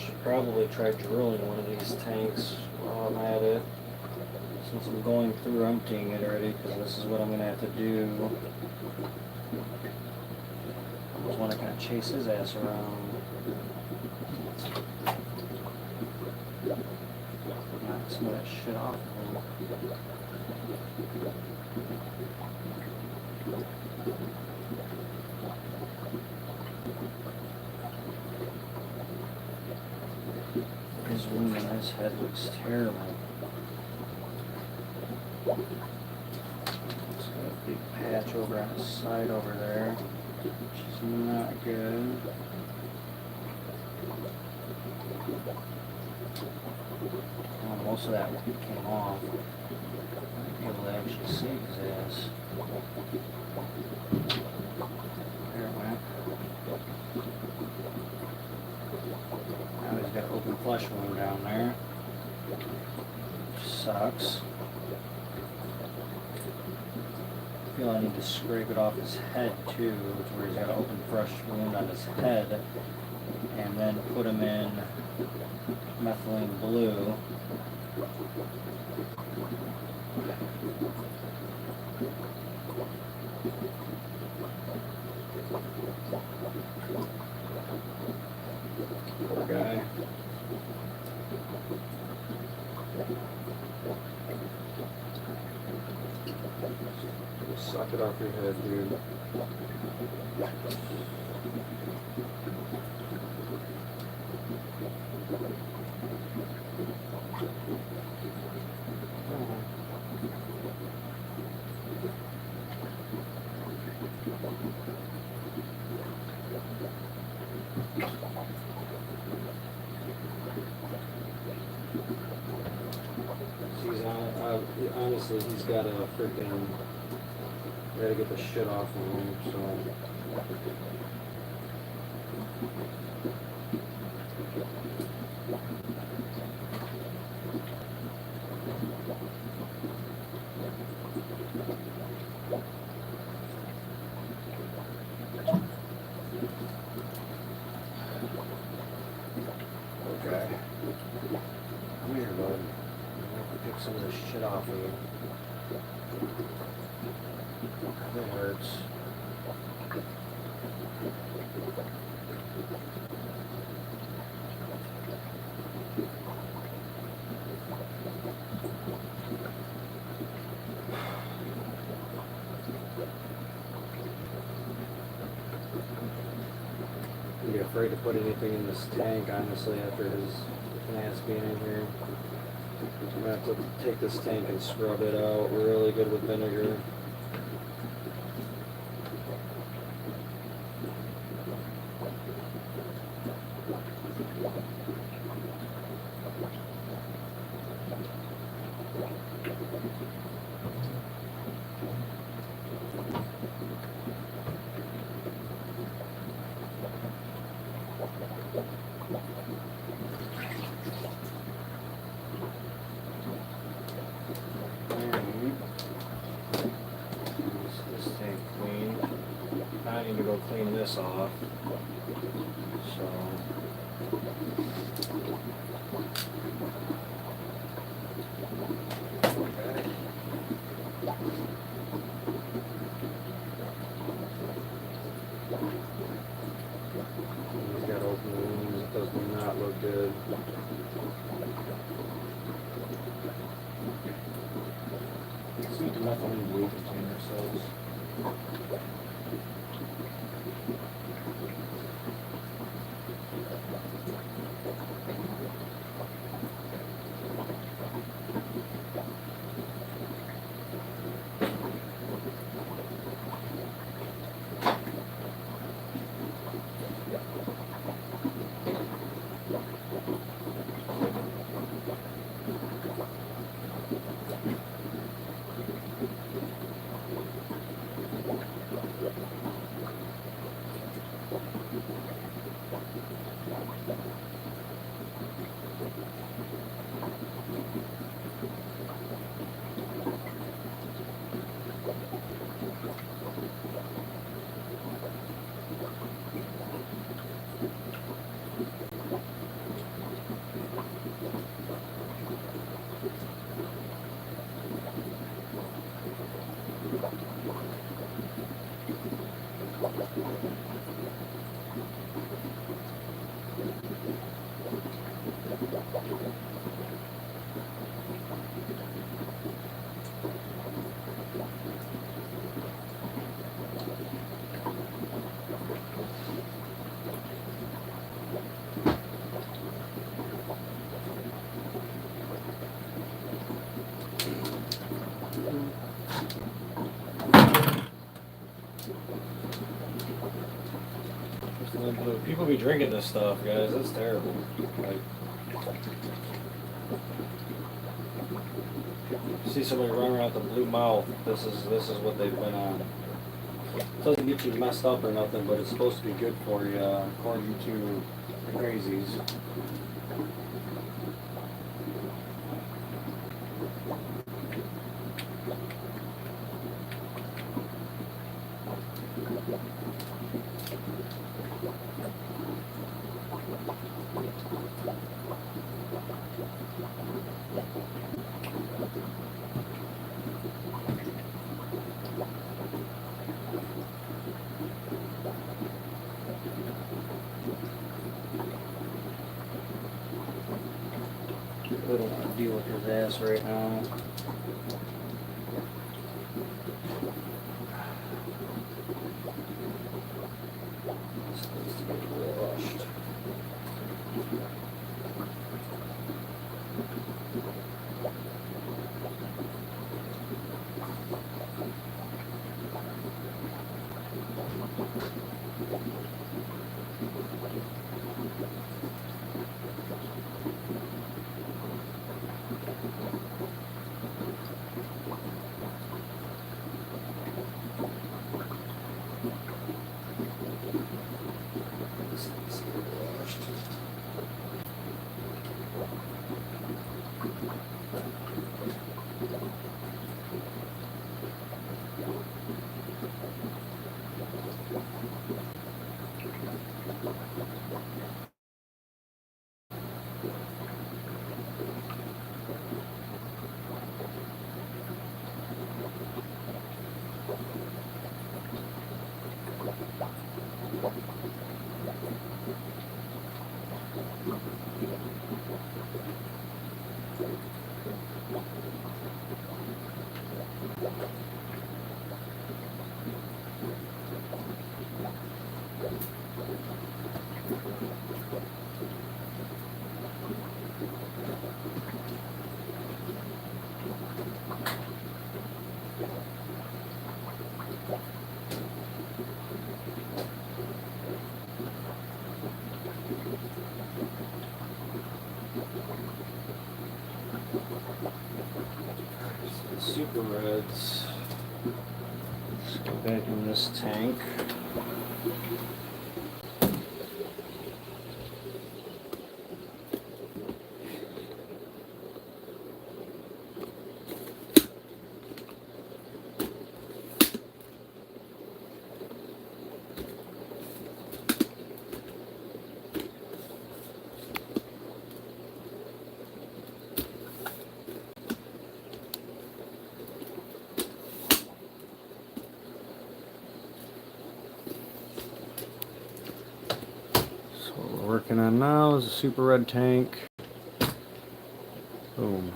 Should probably try drilling one of these tanks while I'm at it, since I'm going through emptying it already, because this is what I'm going to have to do. I just want to kind of chase his ass around. Knock some of that shit off of him. His wing and his head looks terrible. He's got a big patch over on his side over there, which is not good. Oh, most of that came off. I might be able to actually save his ass. There it went. Now he's got an open flush wound down there, which sucks. feel I need to scrape it off his head too, to where he's got an open fresh wound on his head, and then put him in methylene blue. Poor guy. Suck it off your head, dude. Honestly, he's got a freaking. Gotta get the shit off of him, so. Okay. Come here, bud. I'm gonna pick some of this shit off of you. That hurts. I'd be afraid to put anything in this tank, honestly, after his ass being in here. I'm gonna have to take this tank and scrub it out really good with vinegar. I need to go clean this off. So okay. He's got open wounds. It does not look good. Let's need to methylene blue contain ourselves. People be drinking this stuff, guys. That's terrible. Like, see somebody running around with a blue mouth. This is what they've been on. It doesn't get you messed up or nothing, but it's supposed to be good for you, according to the crazies. really don't want to deal with his ass right now. This needs to get washed. Super Reds. Let's go back in this tank. Working on now is a super red tank. Boom.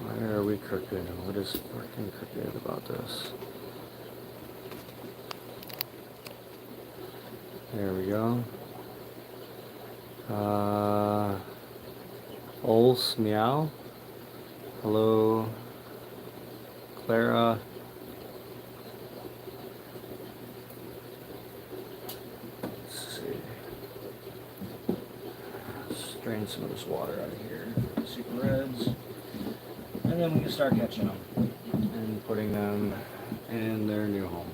Why are we crooked? What is freaking crooked about this? There we go. Ols meow. Hello, Clara. Drain some of this water out of here. Super Reds. And then we can start catching them and putting them in their new home.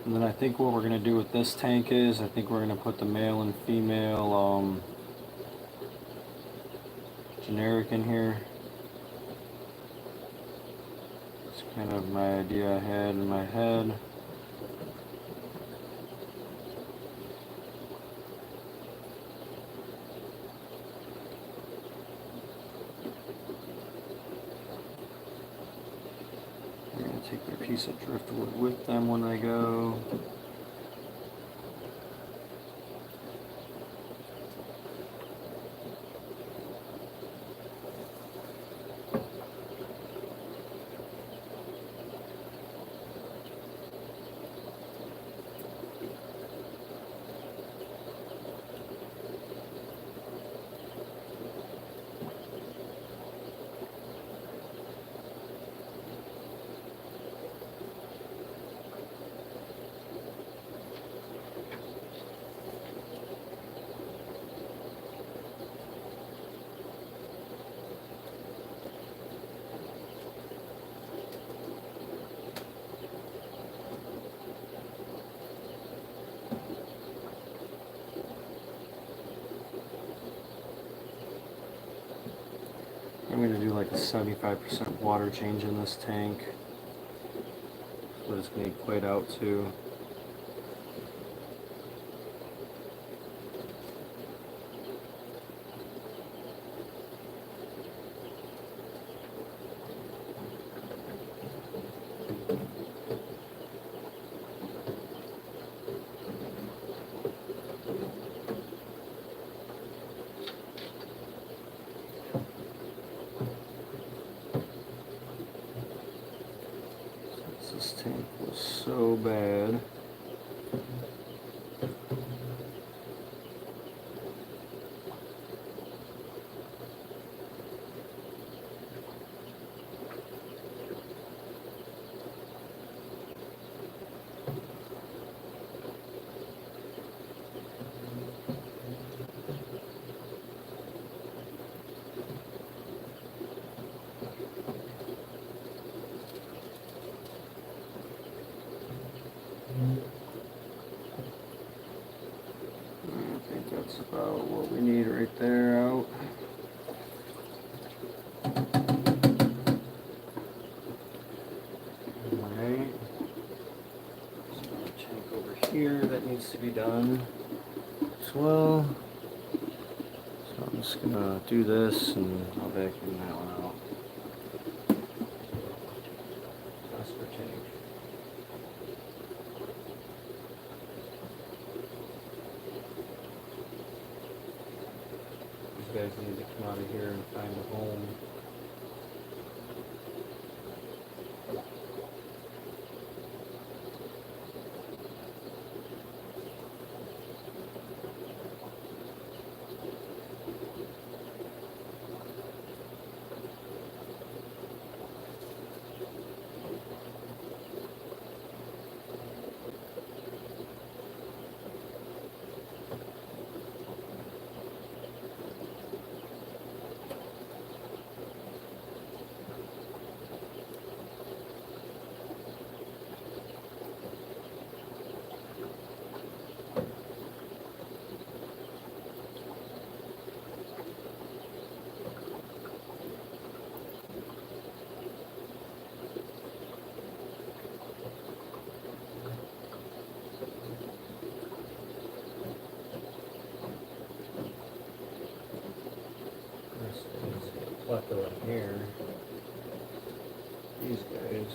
And then I think what we're going to do with this tank is, I think we're going to put the male and female generic in here. It's kind of my idea I had in my head. I'm going to take my piece of driftwood with them when I go. I'm going to do like a 75% water change in this tank. What it's going to equate out to. This tank was so bad. I think that's about what we need right there out. Alright. There's another tank over here that needs to be done as well. So I'm just gonna do this and I'll vacuum that one out. Phosphor tank. These guys need to come out of here and find a home. Pleco in here. These guys.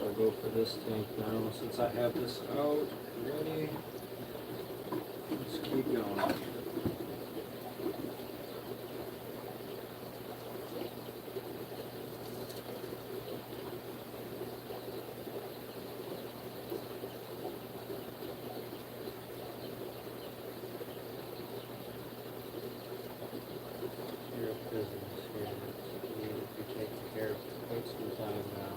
I'll go for this tank now since I have this out ready. Let's keep going. You're a business here. You need to be taken care of for quite some time now.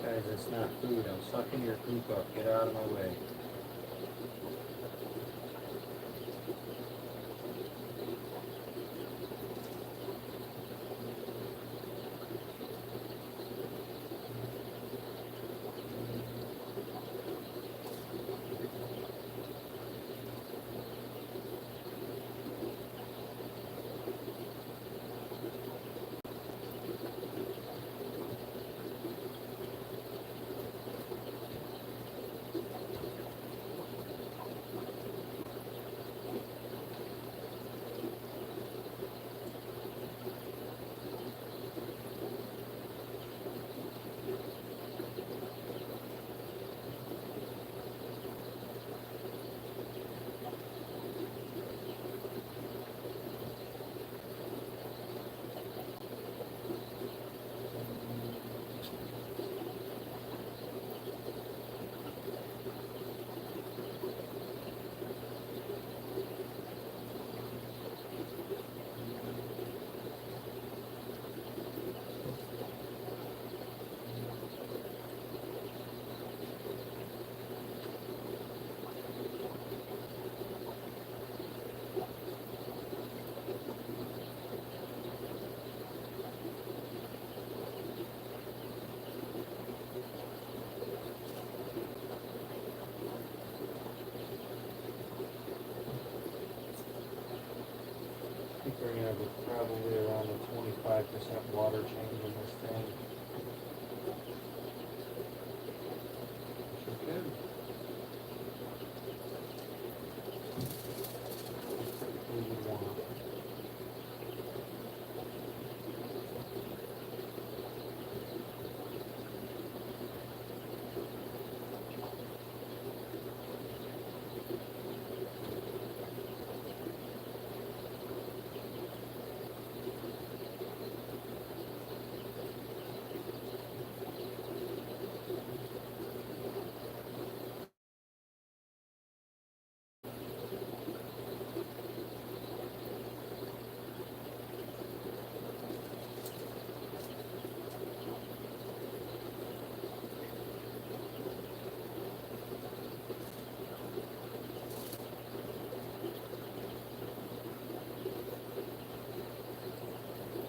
Guys, it's not food. I'm sucking your poop up. Get out of my way. probably around a 25% water change in this tank. Which is good. What do you want?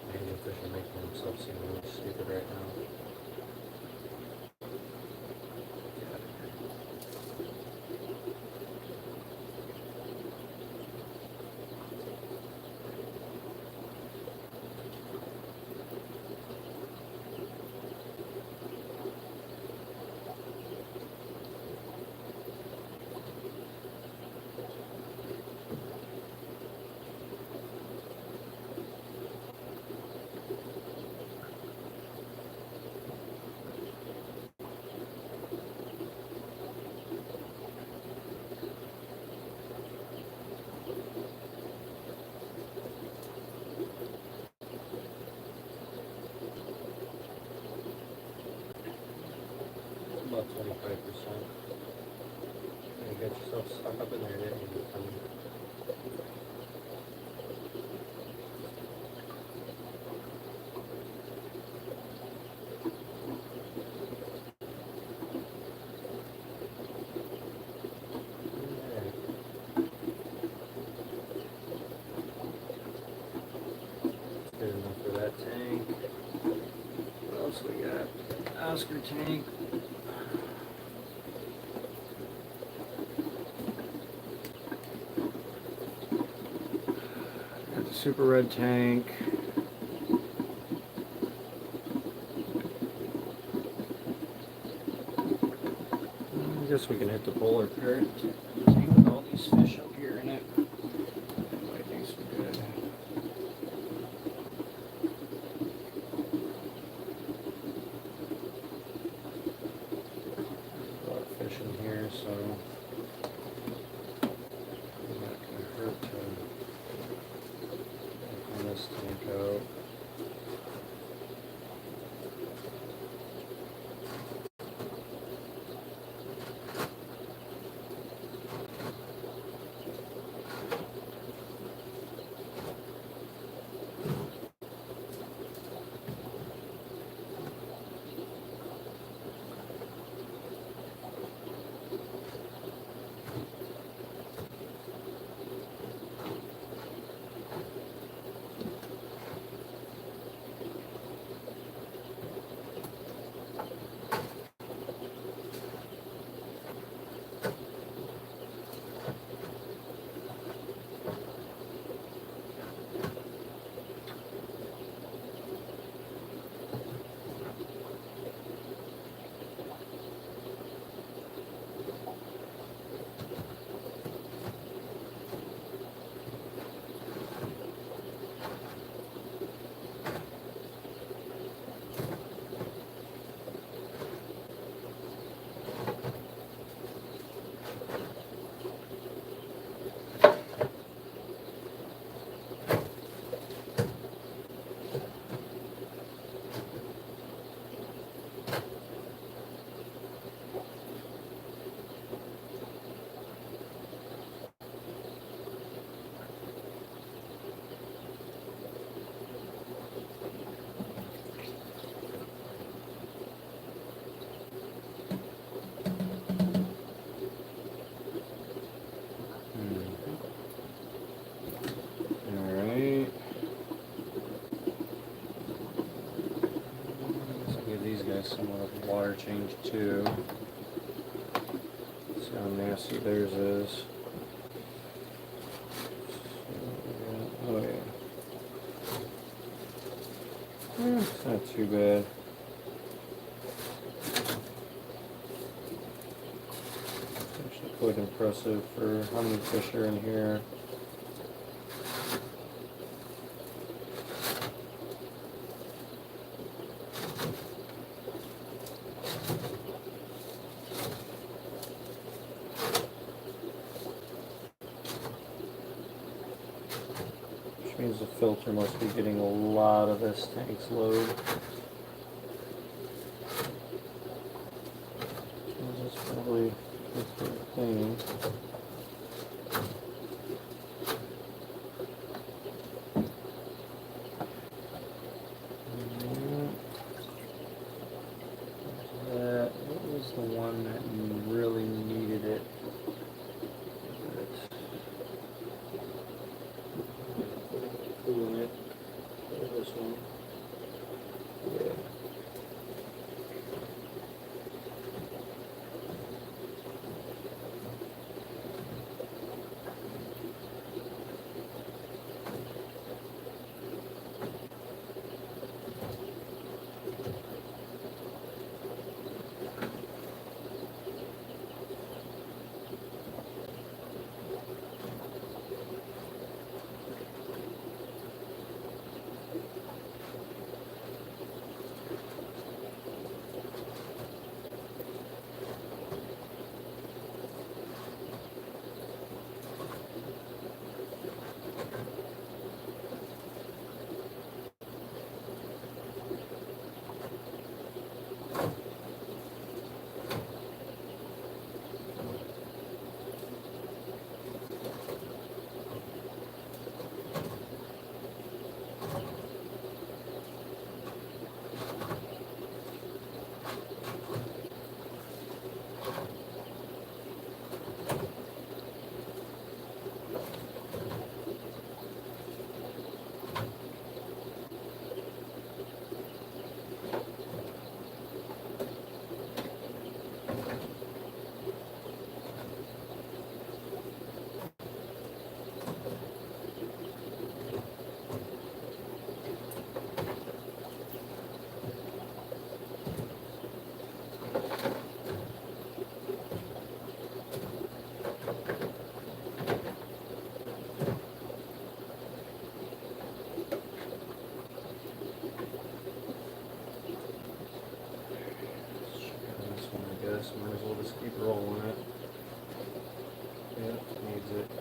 Maybe the fish are making themselves seem really stupid right now. Get out of here. About 25%. You got yourself stuck up in there, didn't you? Good enough for that tank. What else we got? Oscar tank. Got the super red tank. I guess we can hit the polar parrot tank with all these fish up here in it. Might do some good. There's a lot of fish in here, so it's not gonna hurt to open this tank out. Alright. Let's give these guys somewhat of a water change too. See how nasty theirs is. Oh yeah. It's not too bad. Actually quite impressive for how many fish are in here. Which means the filter must be getting a lot of this tank's load. This is probably pretty clean. What was the one that really needed it? Cooling it. This one. Yeah. This one, I guess. Might as well just keep rolling it. Yep, needs it.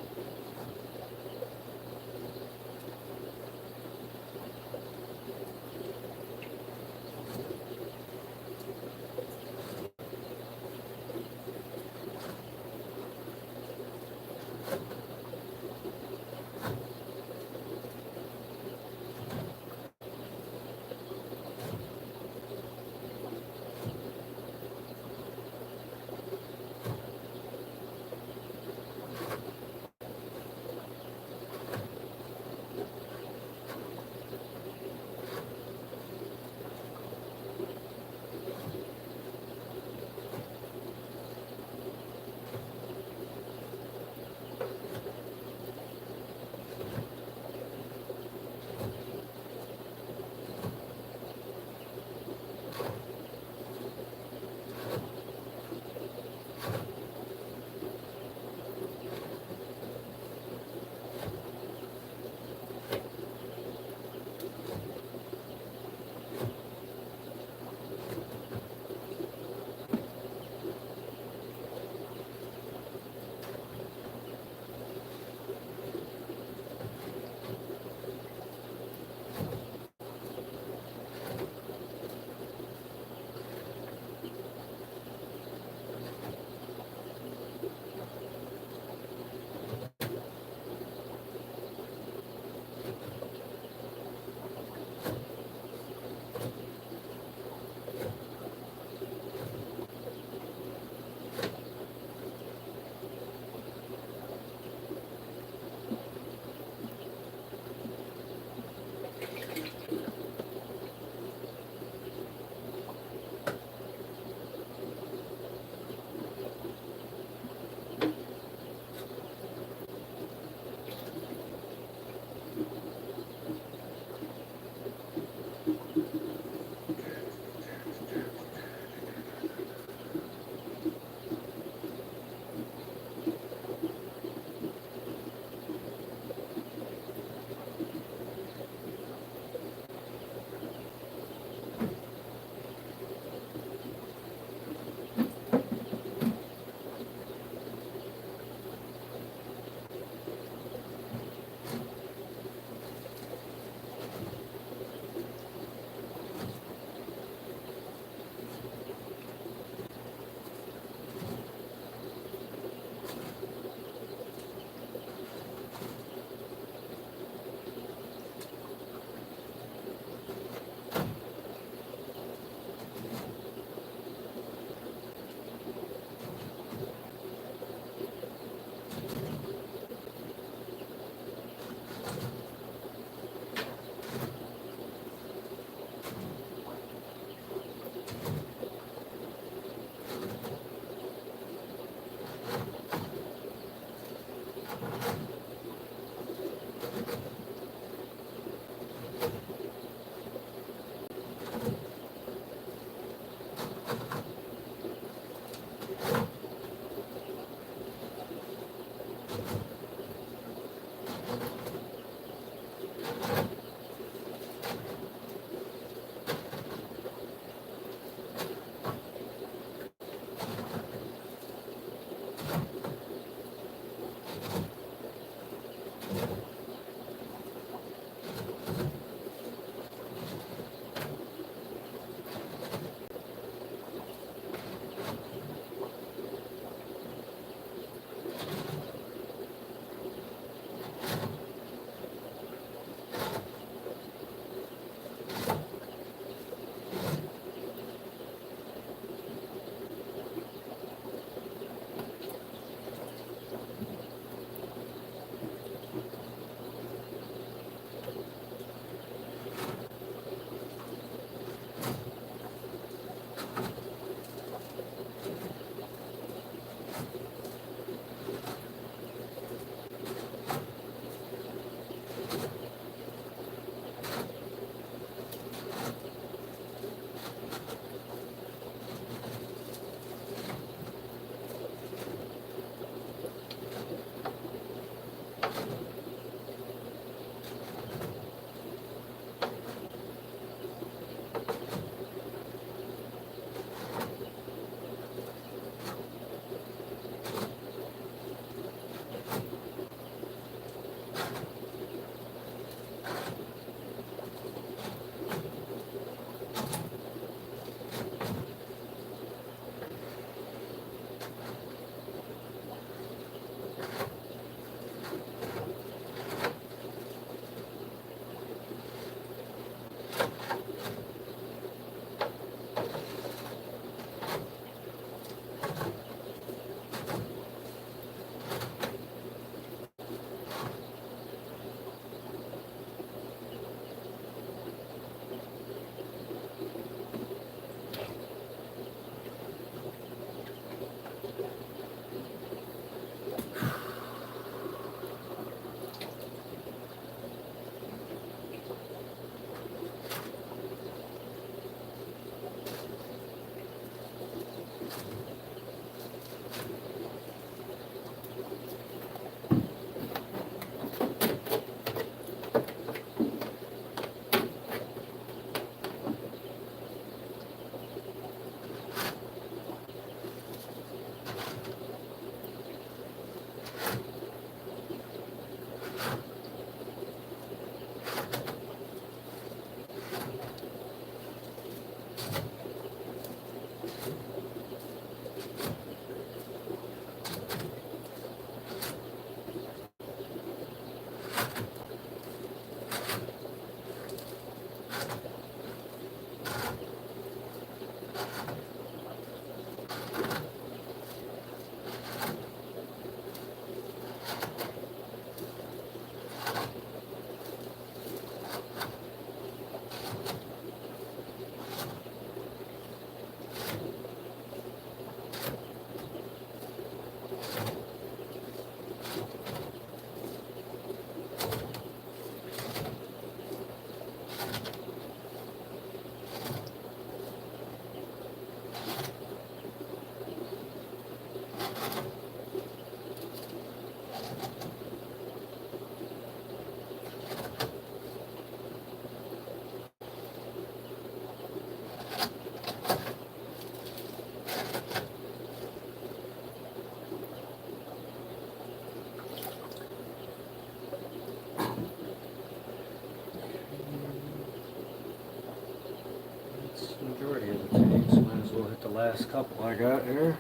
majority of the tanks. Might as well hit the last couple I got here.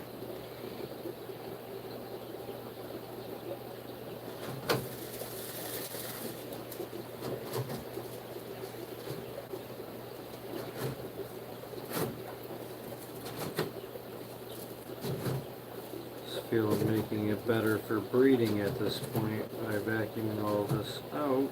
Feel of making it better for breeding at this point by vacuuming all this out.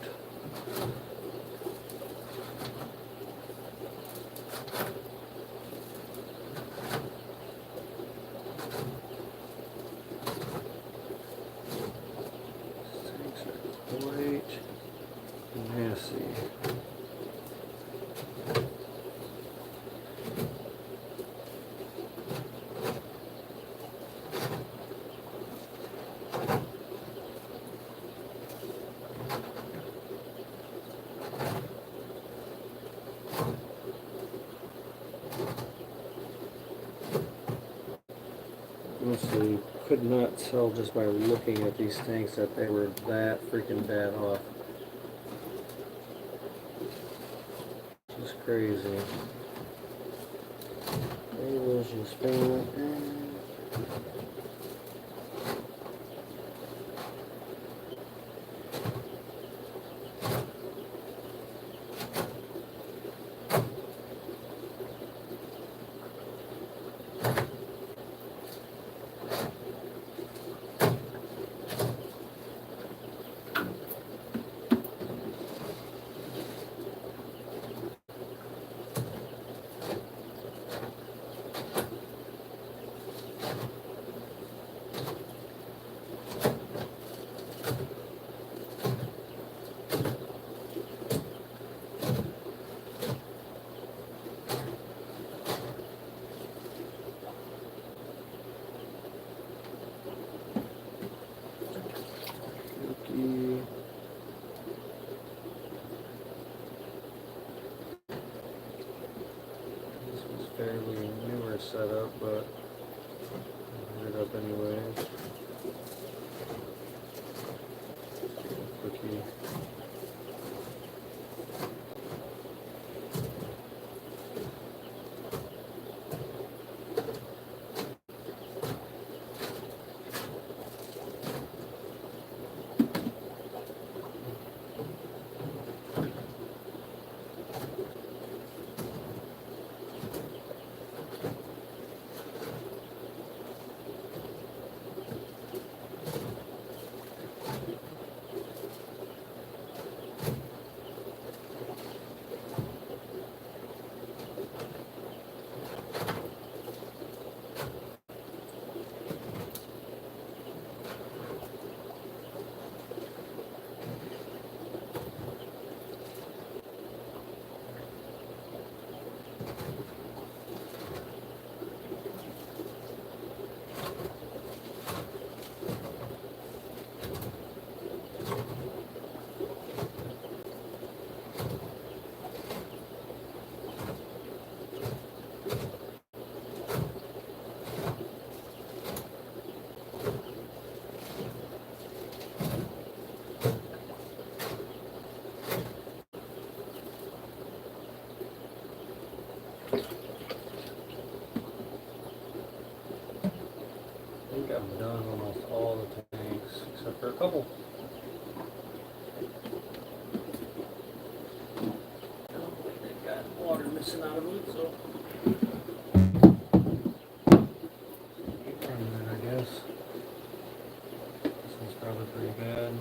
These tanks are quite messy. Honestly, could not tell just by looking at these tanks that they were that freaking bad off. Just crazy. They was just failing. This was fairly newer setup, but I hit it up anyways. Cookie. I think I've done almost all the tanks except for a couple. They've got water missing out of them, so keep running it, I guess. This one's probably pretty bad.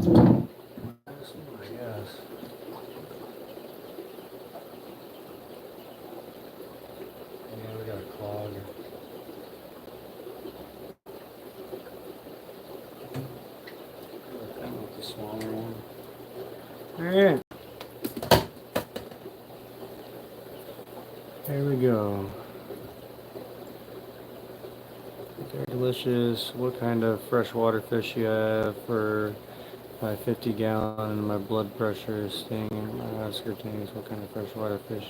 This one, I guess. Yeah, we got a clog. I want the smaller one. Alright. There we go. They're delicious. What kind of freshwater fish you have for my 50 gallon and my blood pressure is staying in my Oscar tanks? What kind of freshwater fish?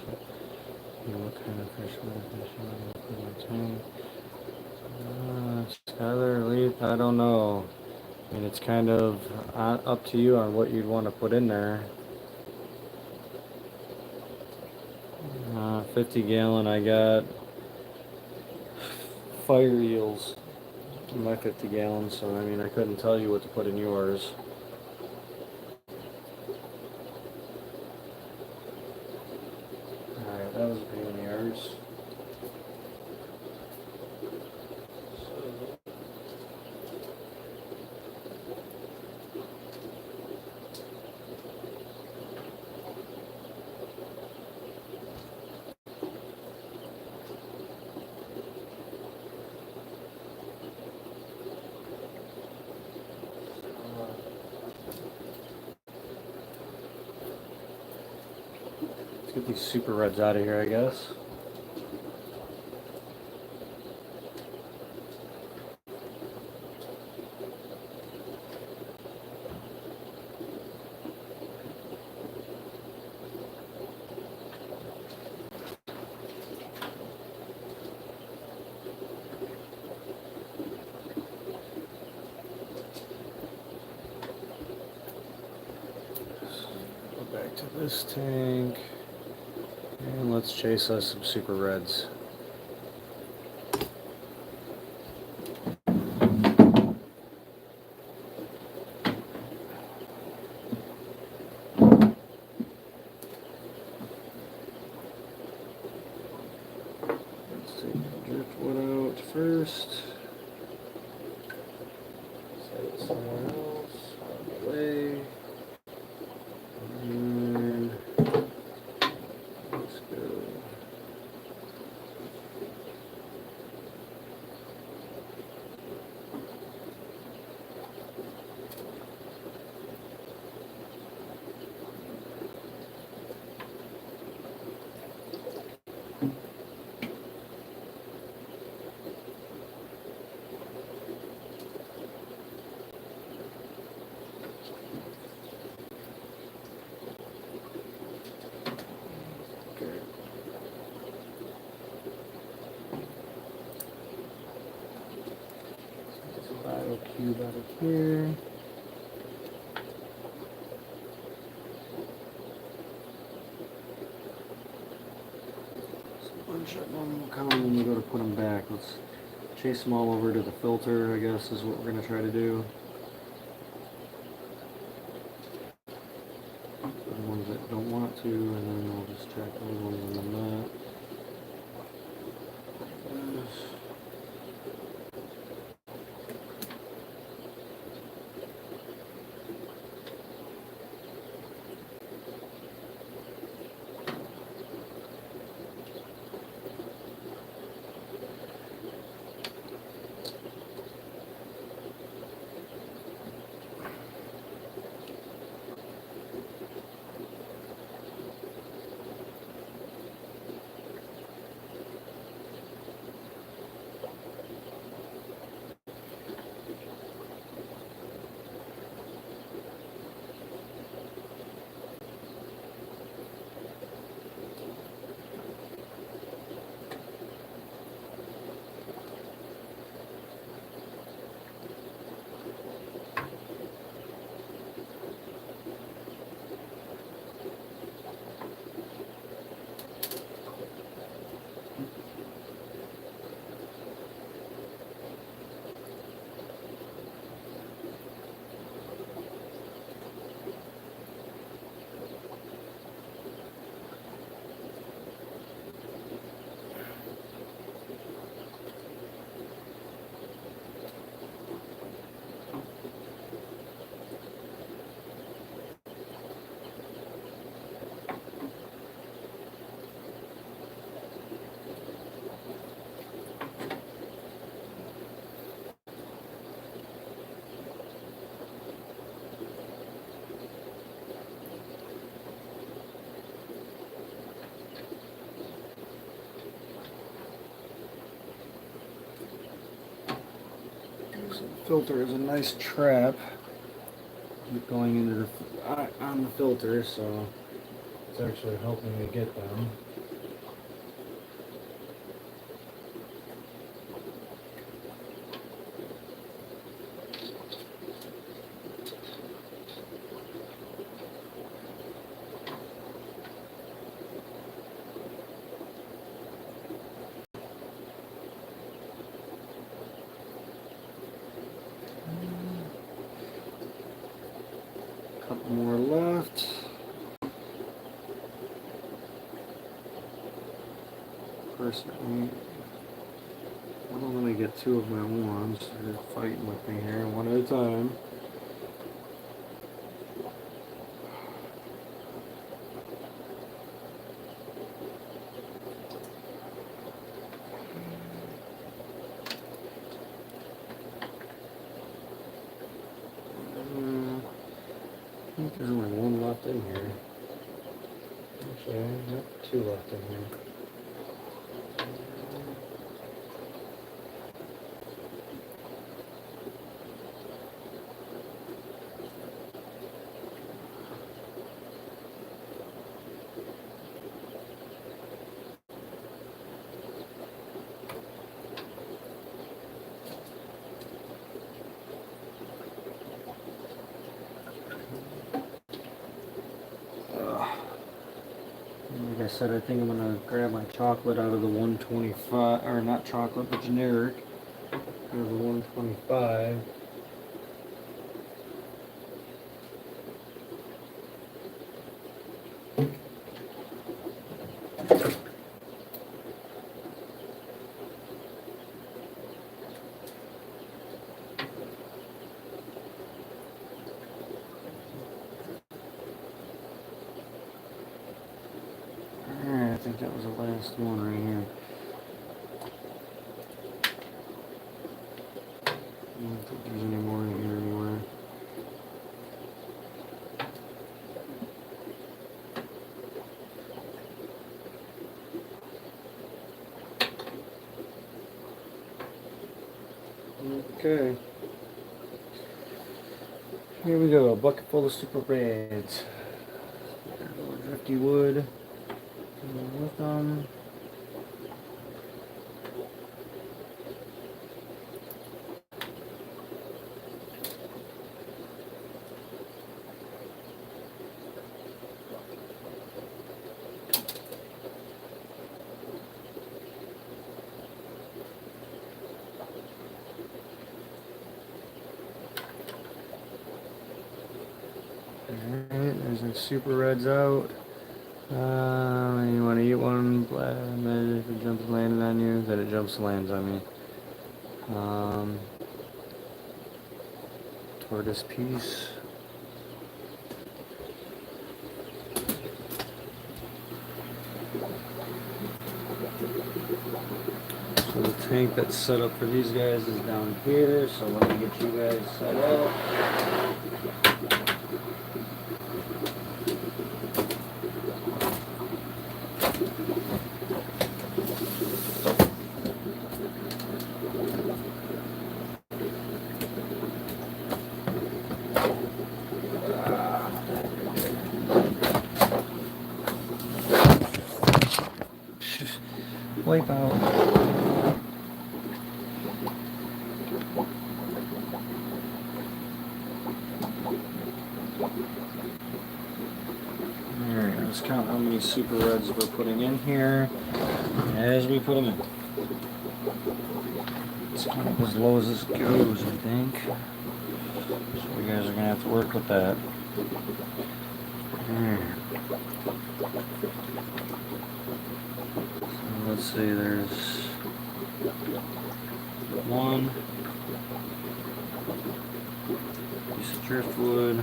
What kind of freshwater fish you have for my tank? Skylar, Leaf, I don't know. I mean, it's kind of up to you on what you'd want to put in there. 50 gallon, I got fire eels in my 50 gallons, so I mean, I couldn't tell you what to put in yours. Alright, that was a pain in the arse. Let's get these super reds out of here, I guess. Go back to this tank. And let's chase us some super reds. Let's take the driftwood out first. Set it somewhere else, out of the way. And let's go. Okay. This bio cube out of here. Shut them will come when you go to put them back. Let's chase them all over to the filter, I guess, is what we're going to try to do. The ones that don't want to, and then we'll just check those ones on the mat. filter is a nice trap. Keep going into the on the filter, so it's actually helping me get them. Couple more left. First, I don't really get two of my ones. They're fighting with me here, one at a time. I think there's only one left in here. Actually, I got two left in here. Like I said, I think I'm gonna grab my chocolate out of the 125, or not chocolate, but generic, out of the 125. Alright, I think that was the last one right here. I don't think there's any more in here anywhere. Okay. Here we go, a bucket full of super reds. A little drifty wood. With them. Alright, there's our super reds out. You want to eat one, maybe if it jumps landing on you, then it jumps lands on me. Tortoise piece. So the tank that's set up for these guys is down here, so let me get you guys set up. Wipe out. Alright, let's count how many super reds we're putting in here as we put them in. It's kind of as low as this goes, I think. So you guys are going to have to work with that. So let's see, there's one piece of driftwood.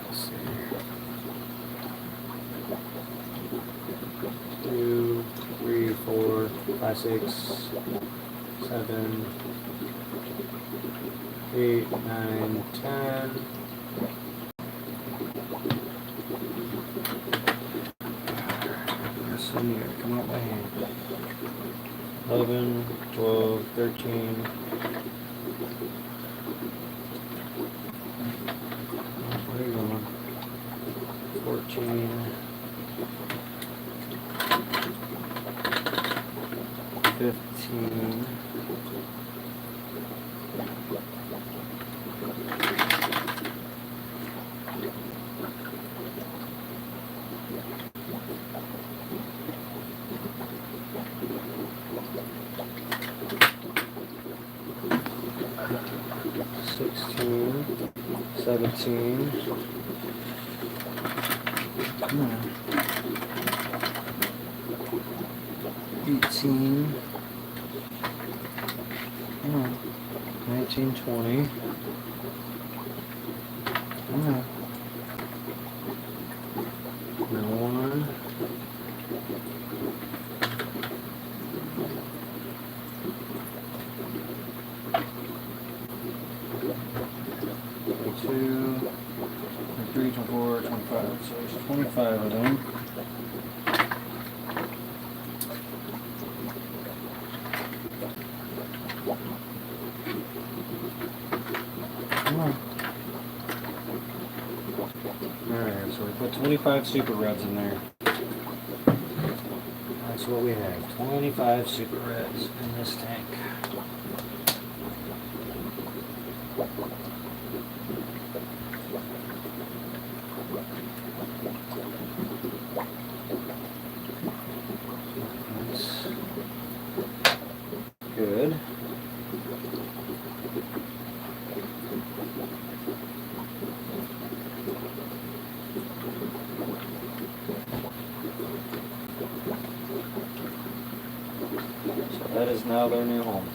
Let's see. 2, 3, 4, 5, 6, 7, 8, 9, 10, then you gotta come out by hand. 11, 12, 13. Where are you going? 14. 15. 16, 17, come on, 18, come on, 19, 20, come on, 1, 22, 23, 24, 25. So there's 25 of them. Come on. Alright, so we put 25 super reds in there. That's what we have. 25 super reds in this tank. That's good. So that is now their new home.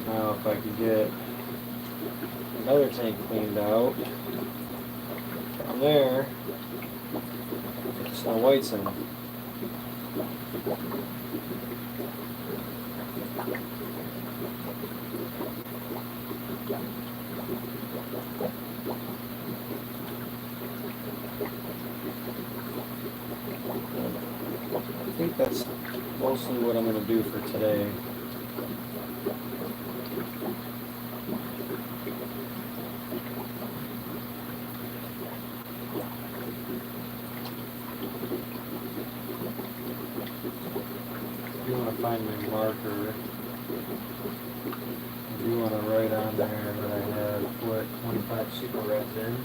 Now if I could get another tank cleaned out from there, get the Snow Whites in. I think that's mostly what I'm going to do for today. If you want to find my marker, if you want to write on there that I have put 25 super reds in.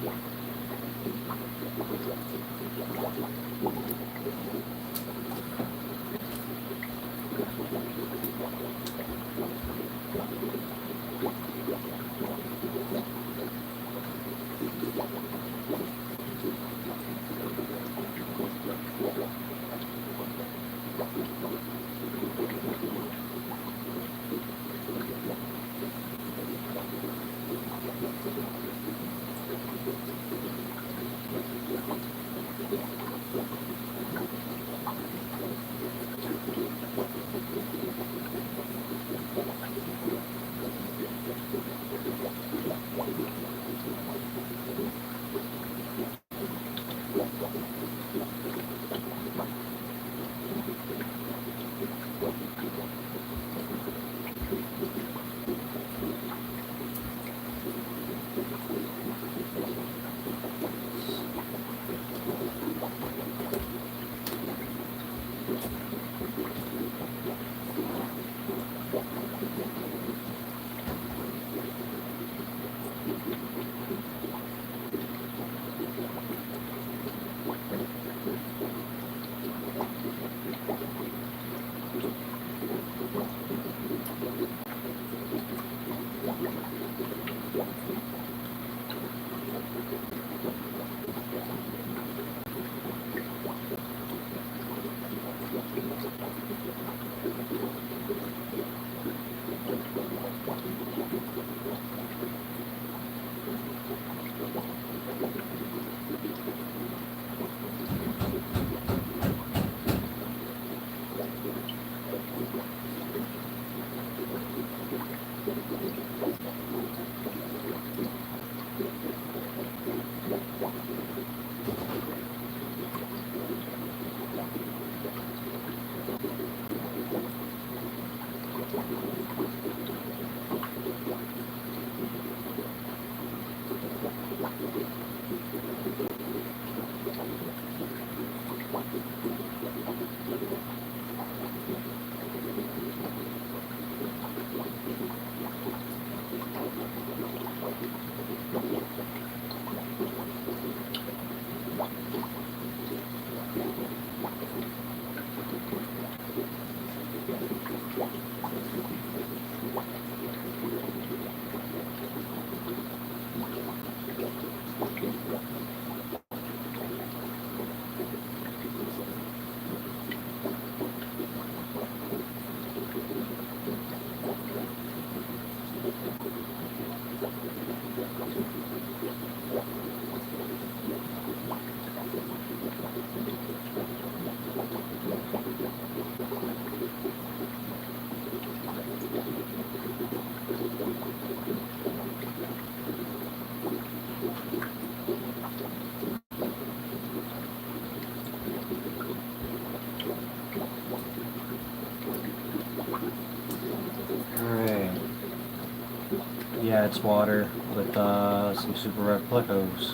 Yeah, it's water with some super red plecos.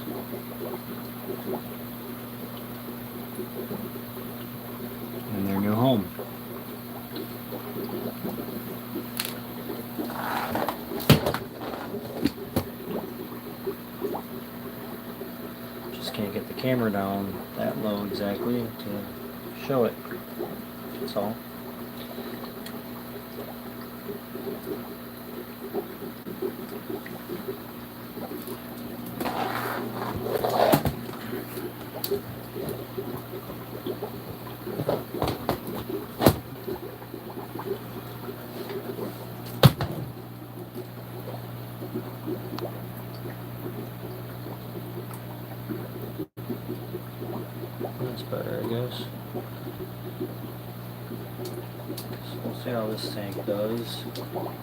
In their new home. Just can't get the camera down that low exactly to show it. That's all. That's better, I guess. So we'll see how this tank does. I'm going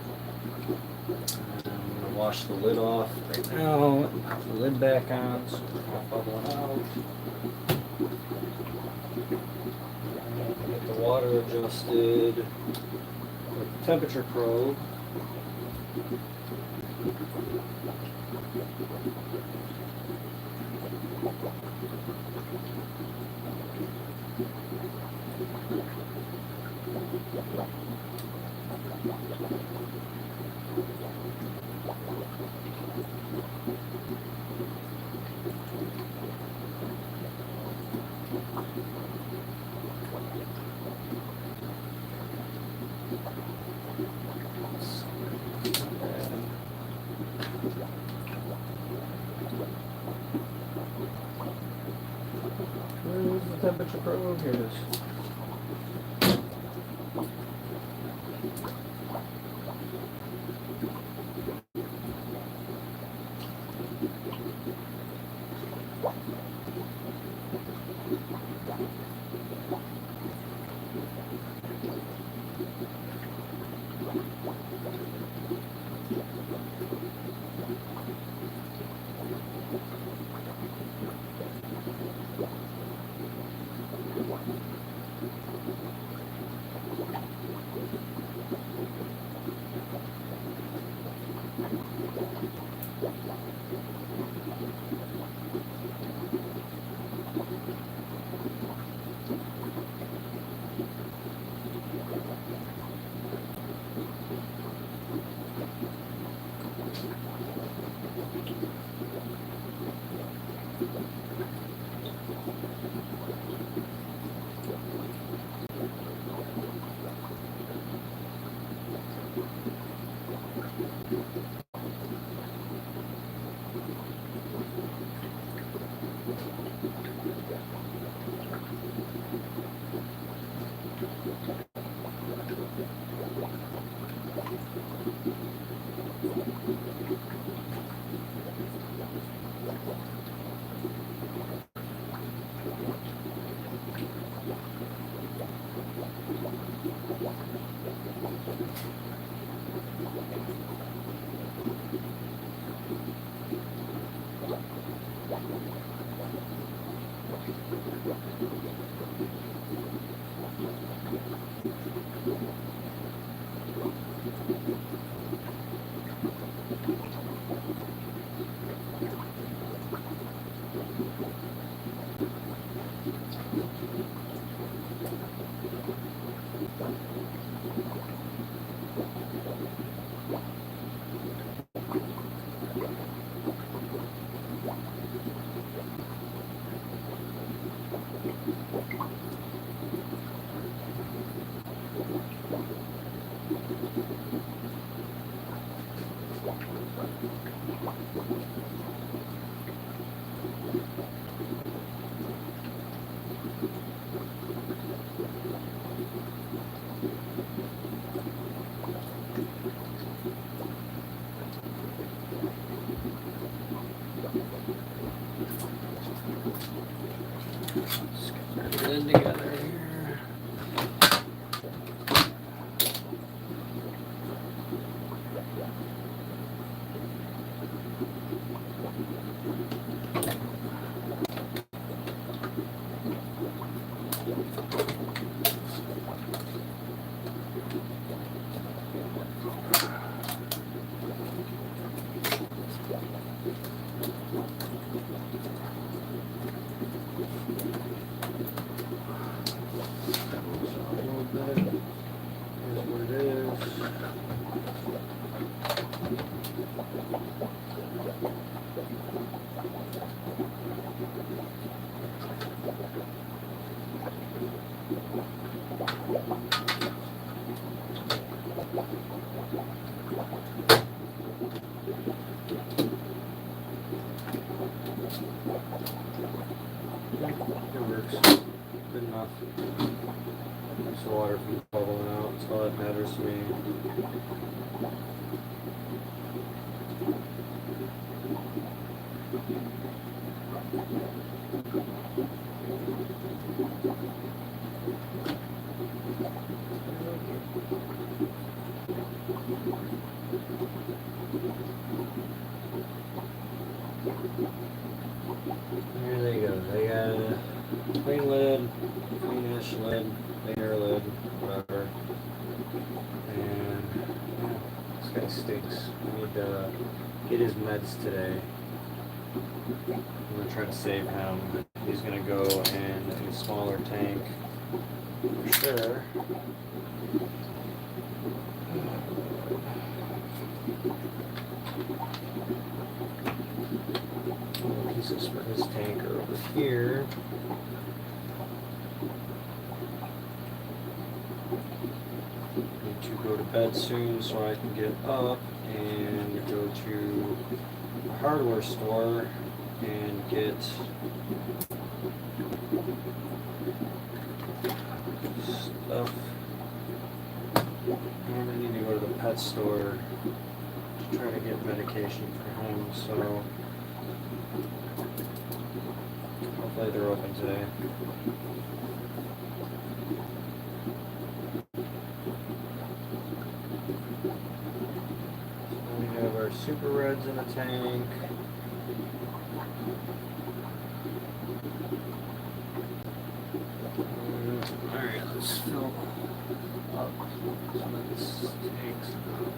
to wash the lid off right now. Put the lid back on so it's not bubbling out. And get the water adjusted with the temperature probe. Where's the temperature probe? Here it is. Let's get the lid together here. off. Keeps the water from bubbling out. That's all that matters to me. There they go. They got a clean lid, cleanish lid, cleaner lid, whatever. And yeah, this guy stinks. I need to get his meds today. I'm gonna try to save him. He's gonna go in a smaller tank for sure. Pieces for his tank are over here. Need to go to bed soon so I can get up and go to the hardware store and get stuff. And I need to go to the pet store to try to get medication for him, so hopefully they're open today. So we have our super reds in the tank. Alright, let's fill up some of this tanks now.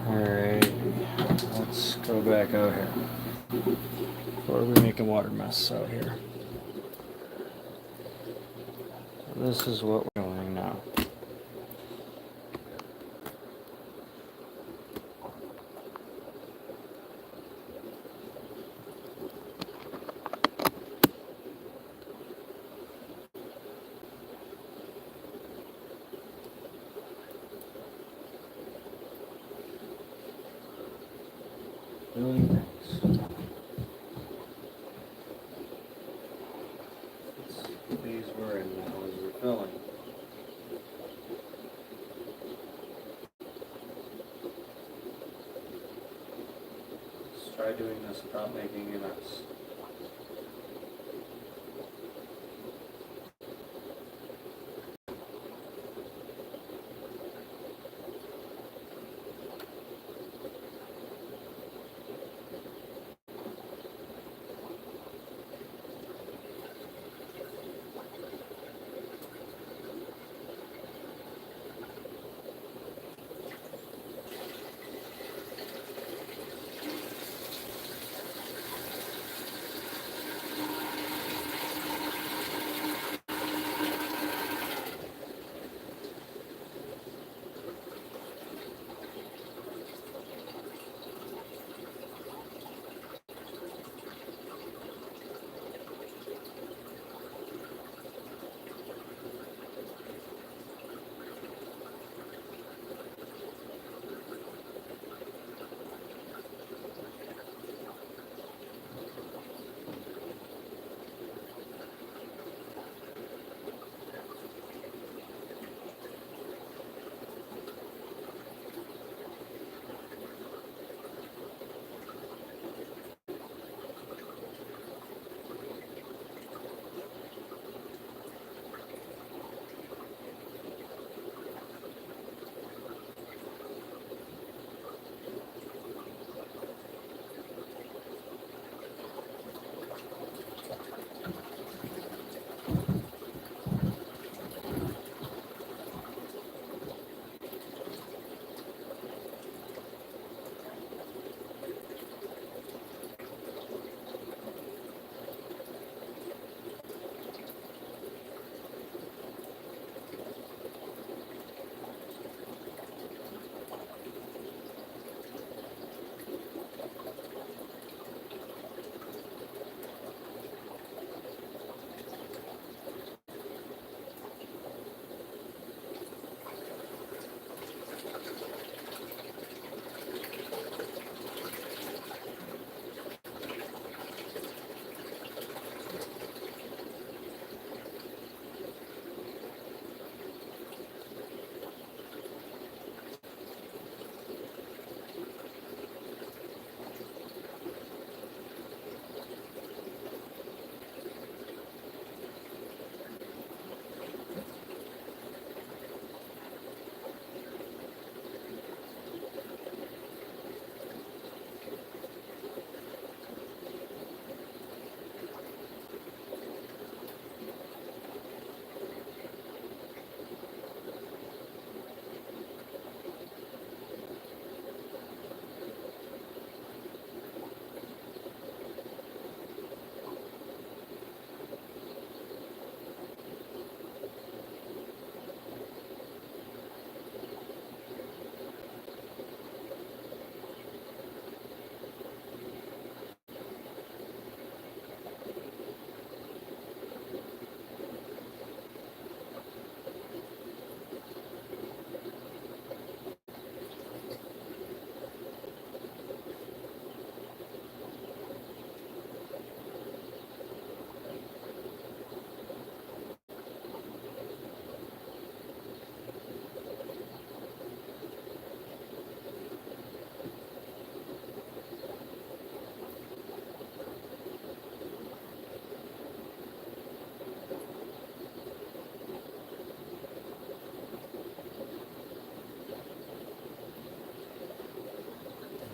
Alright, let's go back out here. Before we make a water mess out here. This is what we're doing now. Doing things. This phase we're in now is refilling. Let's try doing this without making a mess.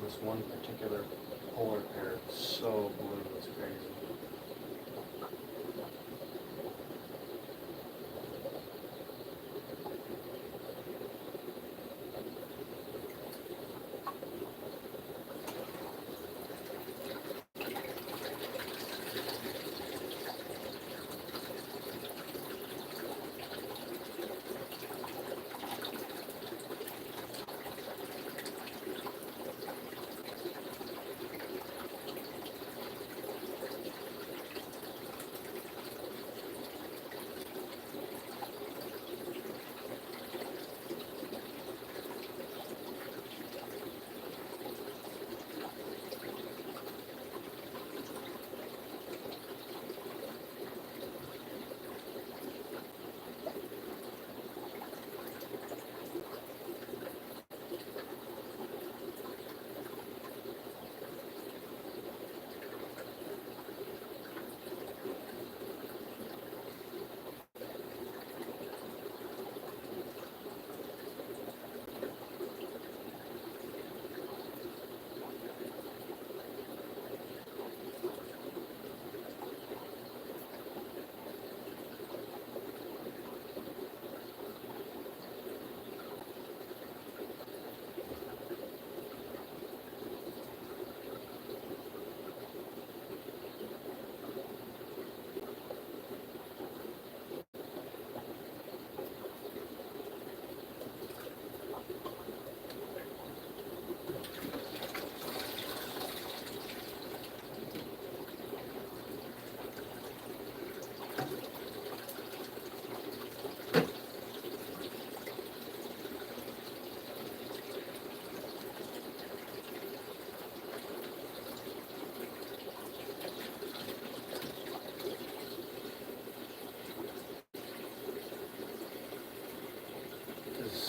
This one particular polar pair is so blue, it's crazy.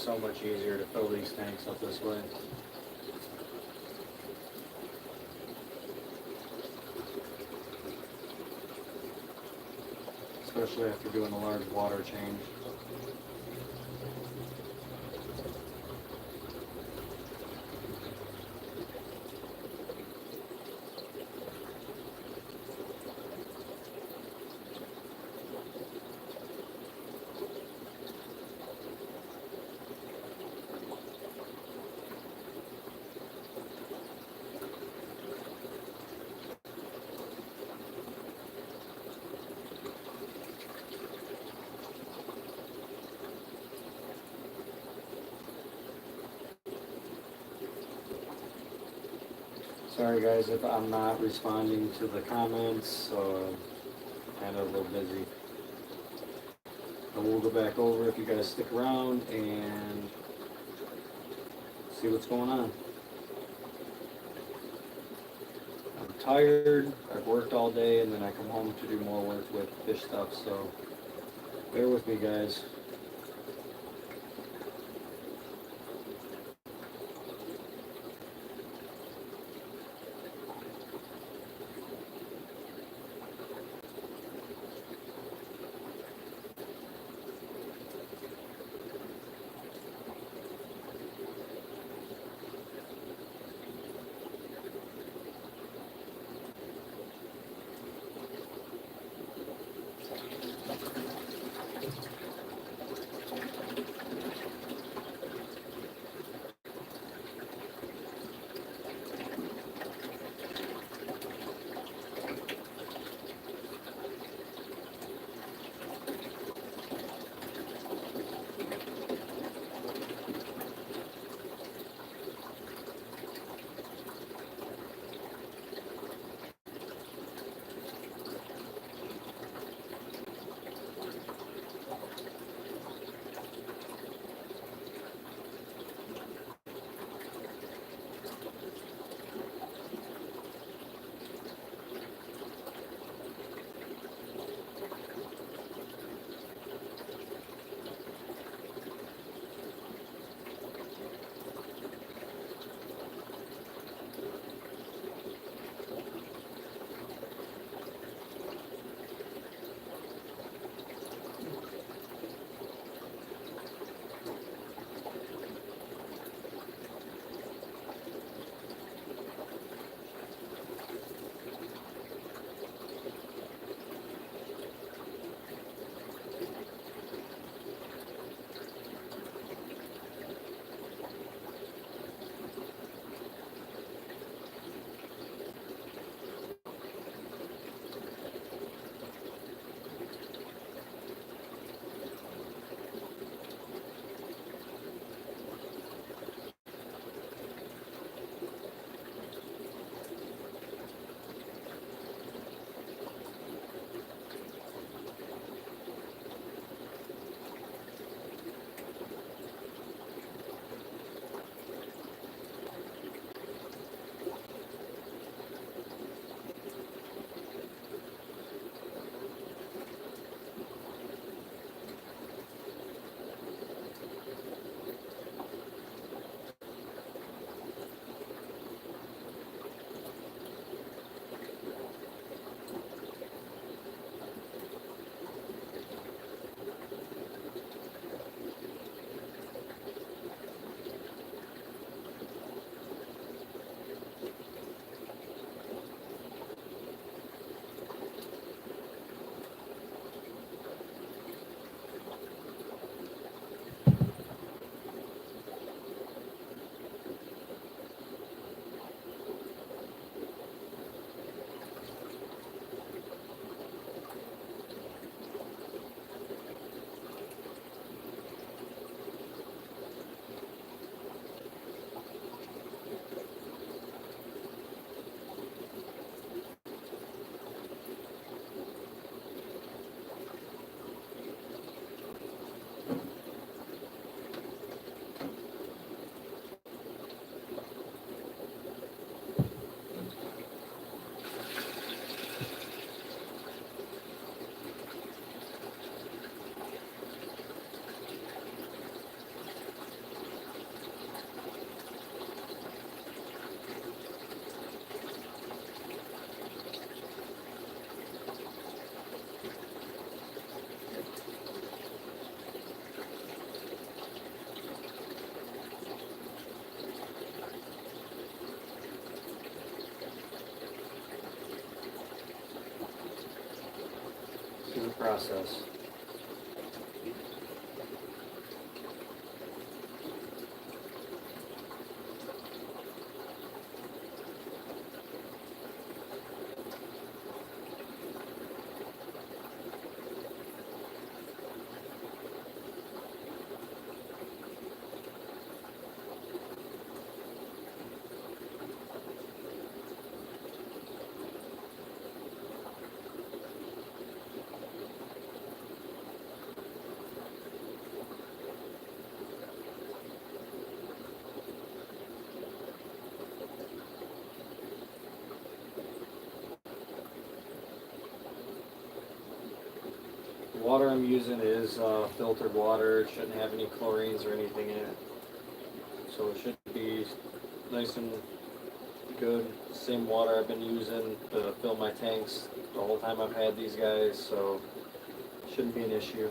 so much easier to fill these tanks up this way. Especially after doing a large water change. Sorry guys if I'm not responding to the comments, kind of a little busy. But we'll go back over if you guys stick around and see what's going on. I'm tired, I've worked all day, and then I come home to do more work with fish stuff, so bear with me guys. process. The water I'm using is filtered water. It shouldn't have any chlorines or anything in it. So it should be nice and good. Same water I've been using to fill my tanks the whole time I've had these guys, so it shouldn't be an issue.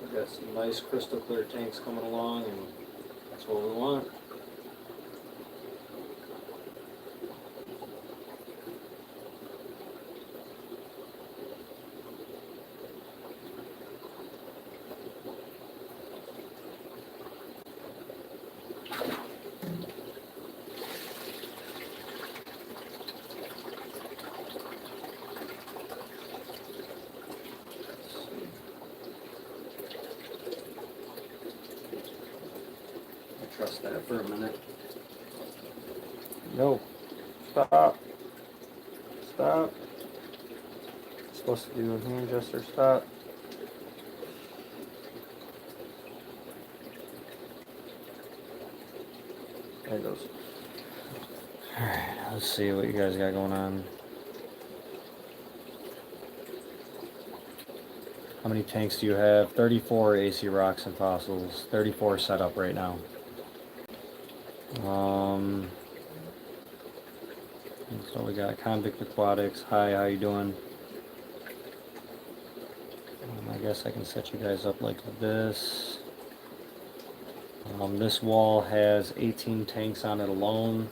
We've got some nice crystal clear tanks coming along, and that's what we want. Trust that for a minute. No. Stop. Stop. Supposed to do a hand gesture. Stop. There it goes. Alright, let's see what you guys got going on. How many tanks do you have? 34 AC rocks and fossils. 34 set up right now. So we got Convict Aquatics. Hi, how you doing? I guess I can set you guys up like this. This wall has 18 tanks on it alone.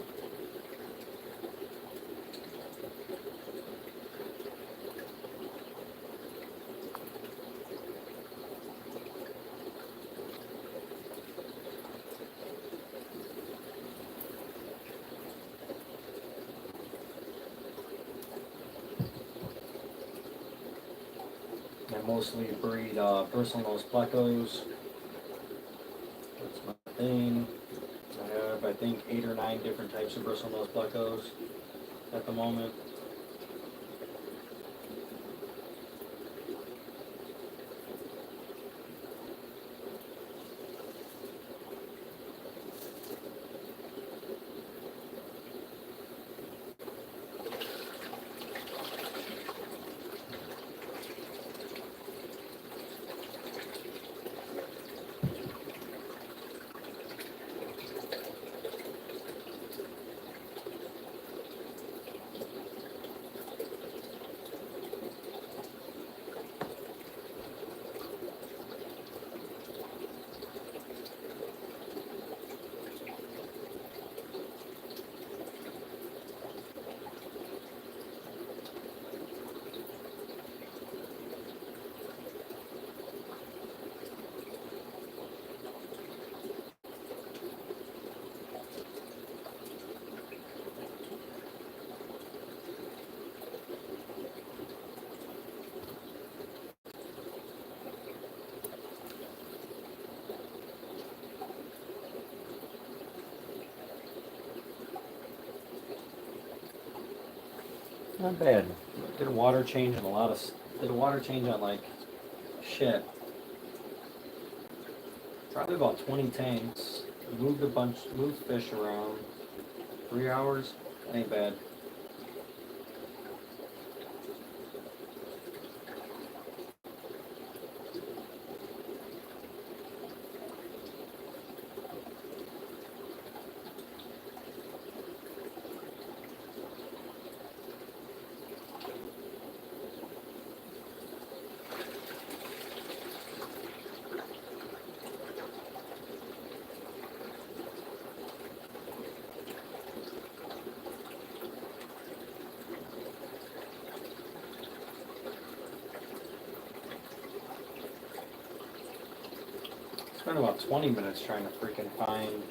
I mostly breed personal plecos. That's my thing. I have, I think, 8 or 9 different types of personal plecos at the moment. Not bad. Did a water change and did a water change on like shit. Probably about 20 tanks. Moved fish around. 3 hours. Ain't bad. spent about 20 minutes trying to freaking find.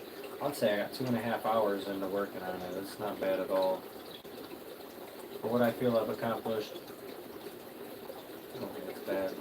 I'd say I got 2.5 hours into working on it. It's not bad at all. For what I feel I've accomplished, I don't think it's bad.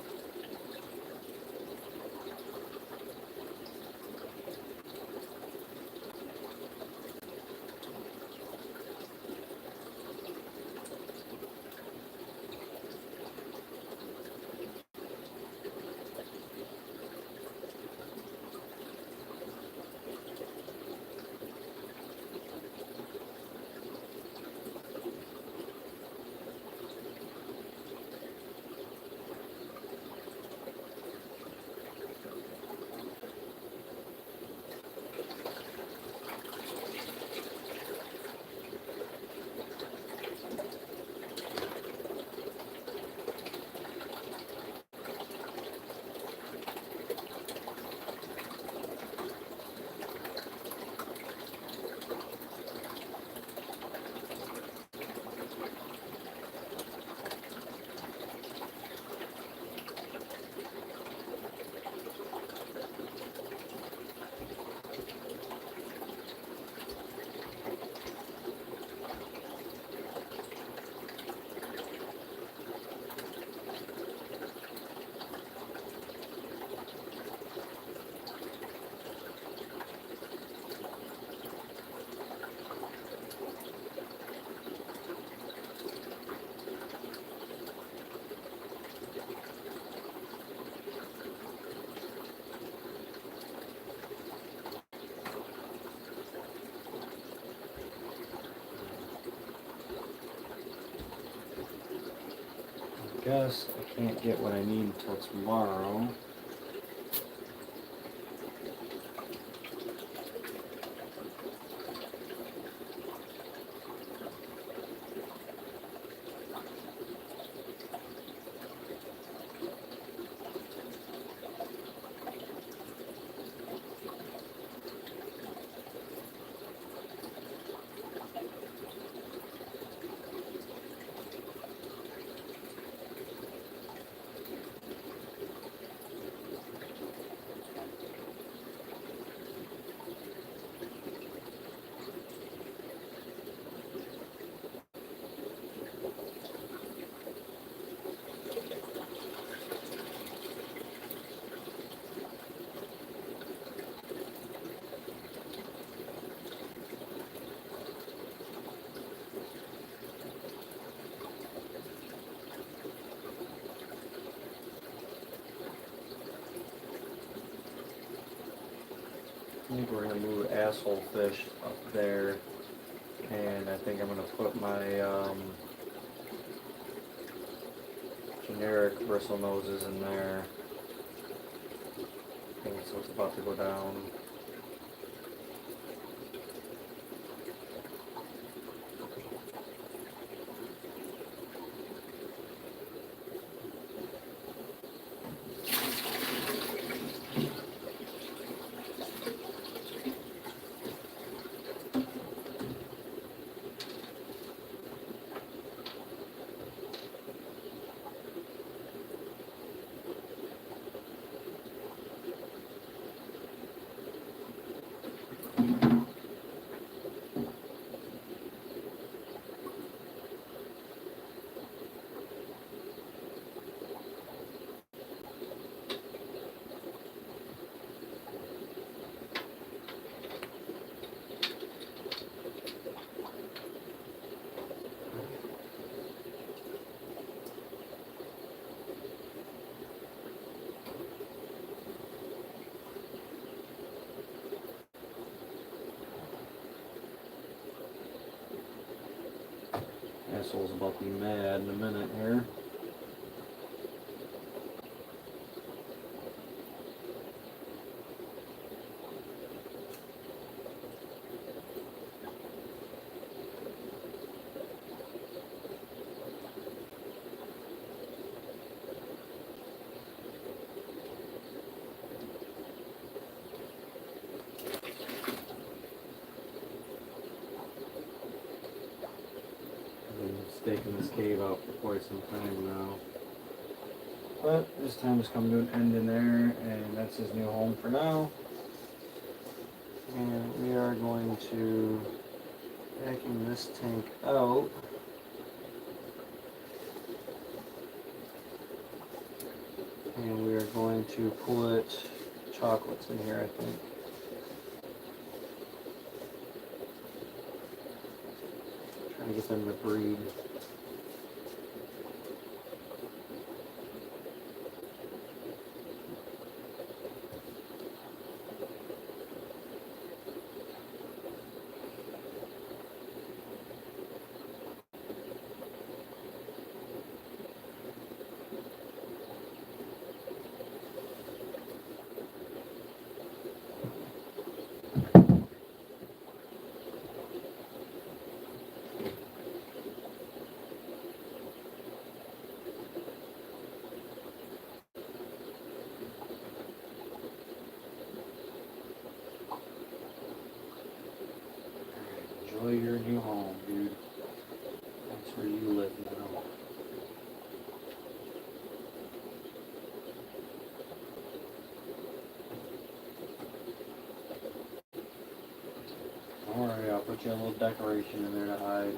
I guess I can't get what I need until tomorrow. I think we're gonna move asshole fish up there, and I think I'm gonna put my generic bristle noses in there. I think that's what's about to go down. Asshole's about to be mad in a minute here. I've been staking this cave out for quite some time now. But his time has come to an end in there, and that's his new home for now. And we are going to vacuum this tank out. And we are going to put chocolates in here, I think. Trying to get them to breed. Enjoy your new home, dude. That's where you live now. Don't worry, I'll put you a little decoration in there to hide.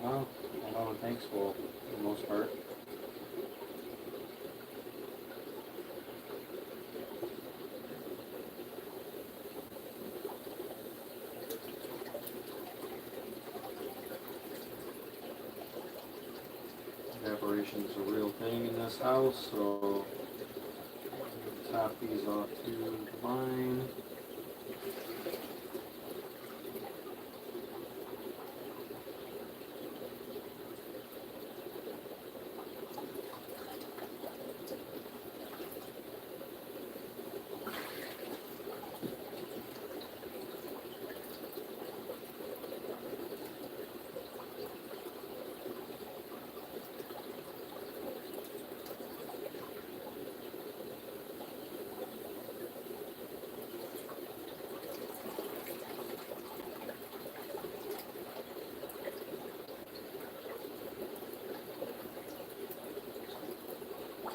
Well, I don't know, thanks for the most part. Evaporation is a real thing in this house, so top these off to mine.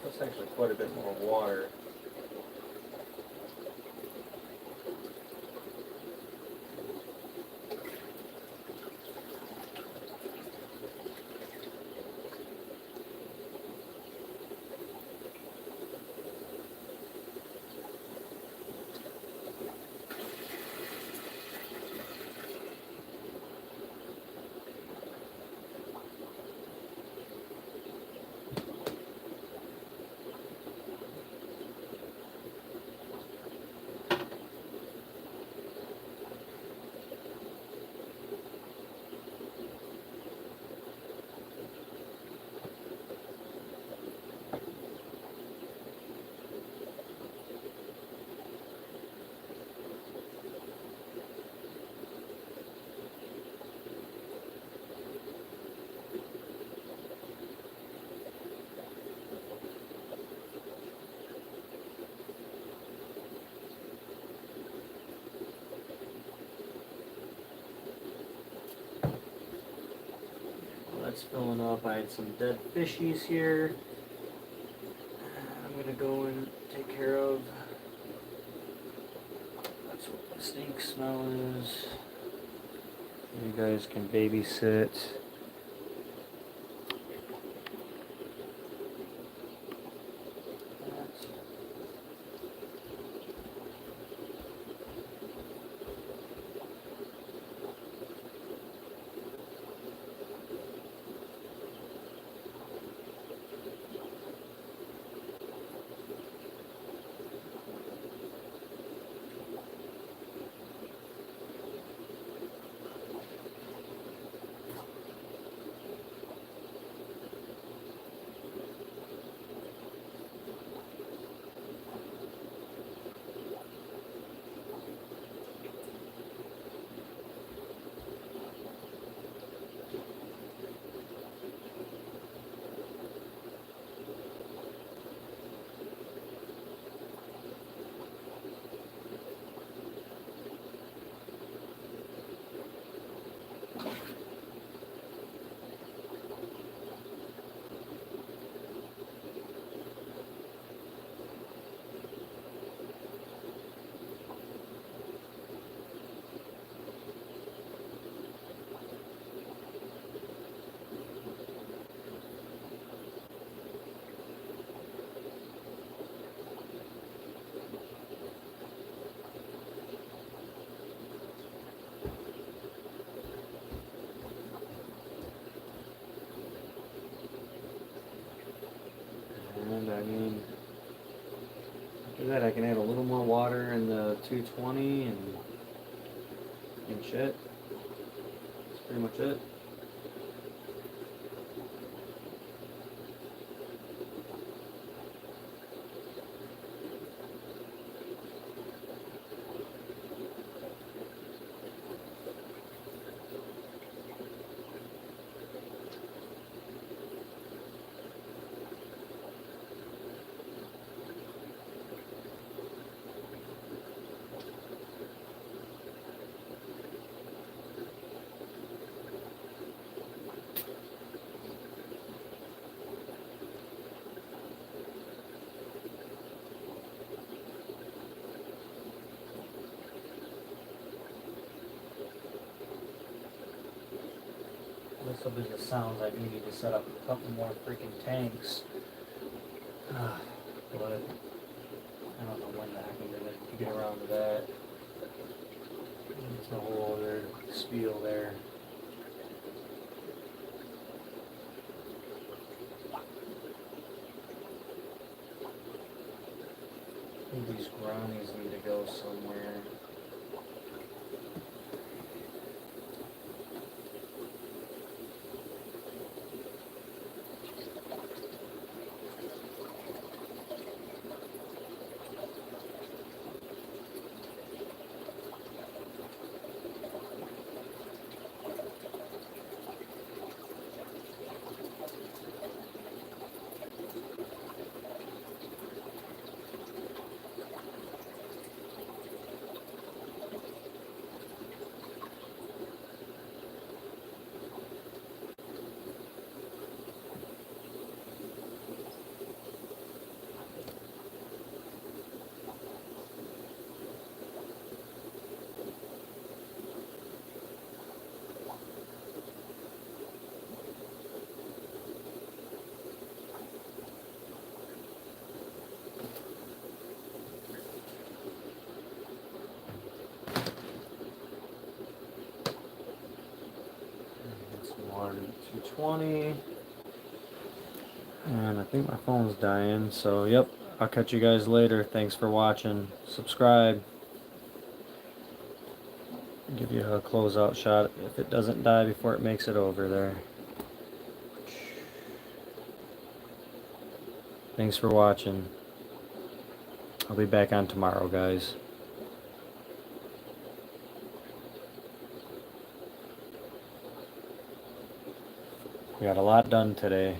That's actually quite a bit more water. That's filling up. I had some dead fishies here. I'm gonna go and take care of. That's what the stink smell is. You guys can babysit. And I mean, after that I can add a little more water in the 220 and shit. That's pretty much it. This will be the sounds. I do need to set up a couple more freaking tanks. But I don't know when the heck I'm gonna get around to that. It's a whole other spiel there. I think these brownies need to go somewhere. Some water to 220. And I think my phone's dying, so yep, I'll catch you guys later. Thanks for watching. Subscribe. Give you a closeout shot if it doesn't die before it makes it over there. Thanks for watching. I'll be back on tomorrow, guys. We got a lot done today.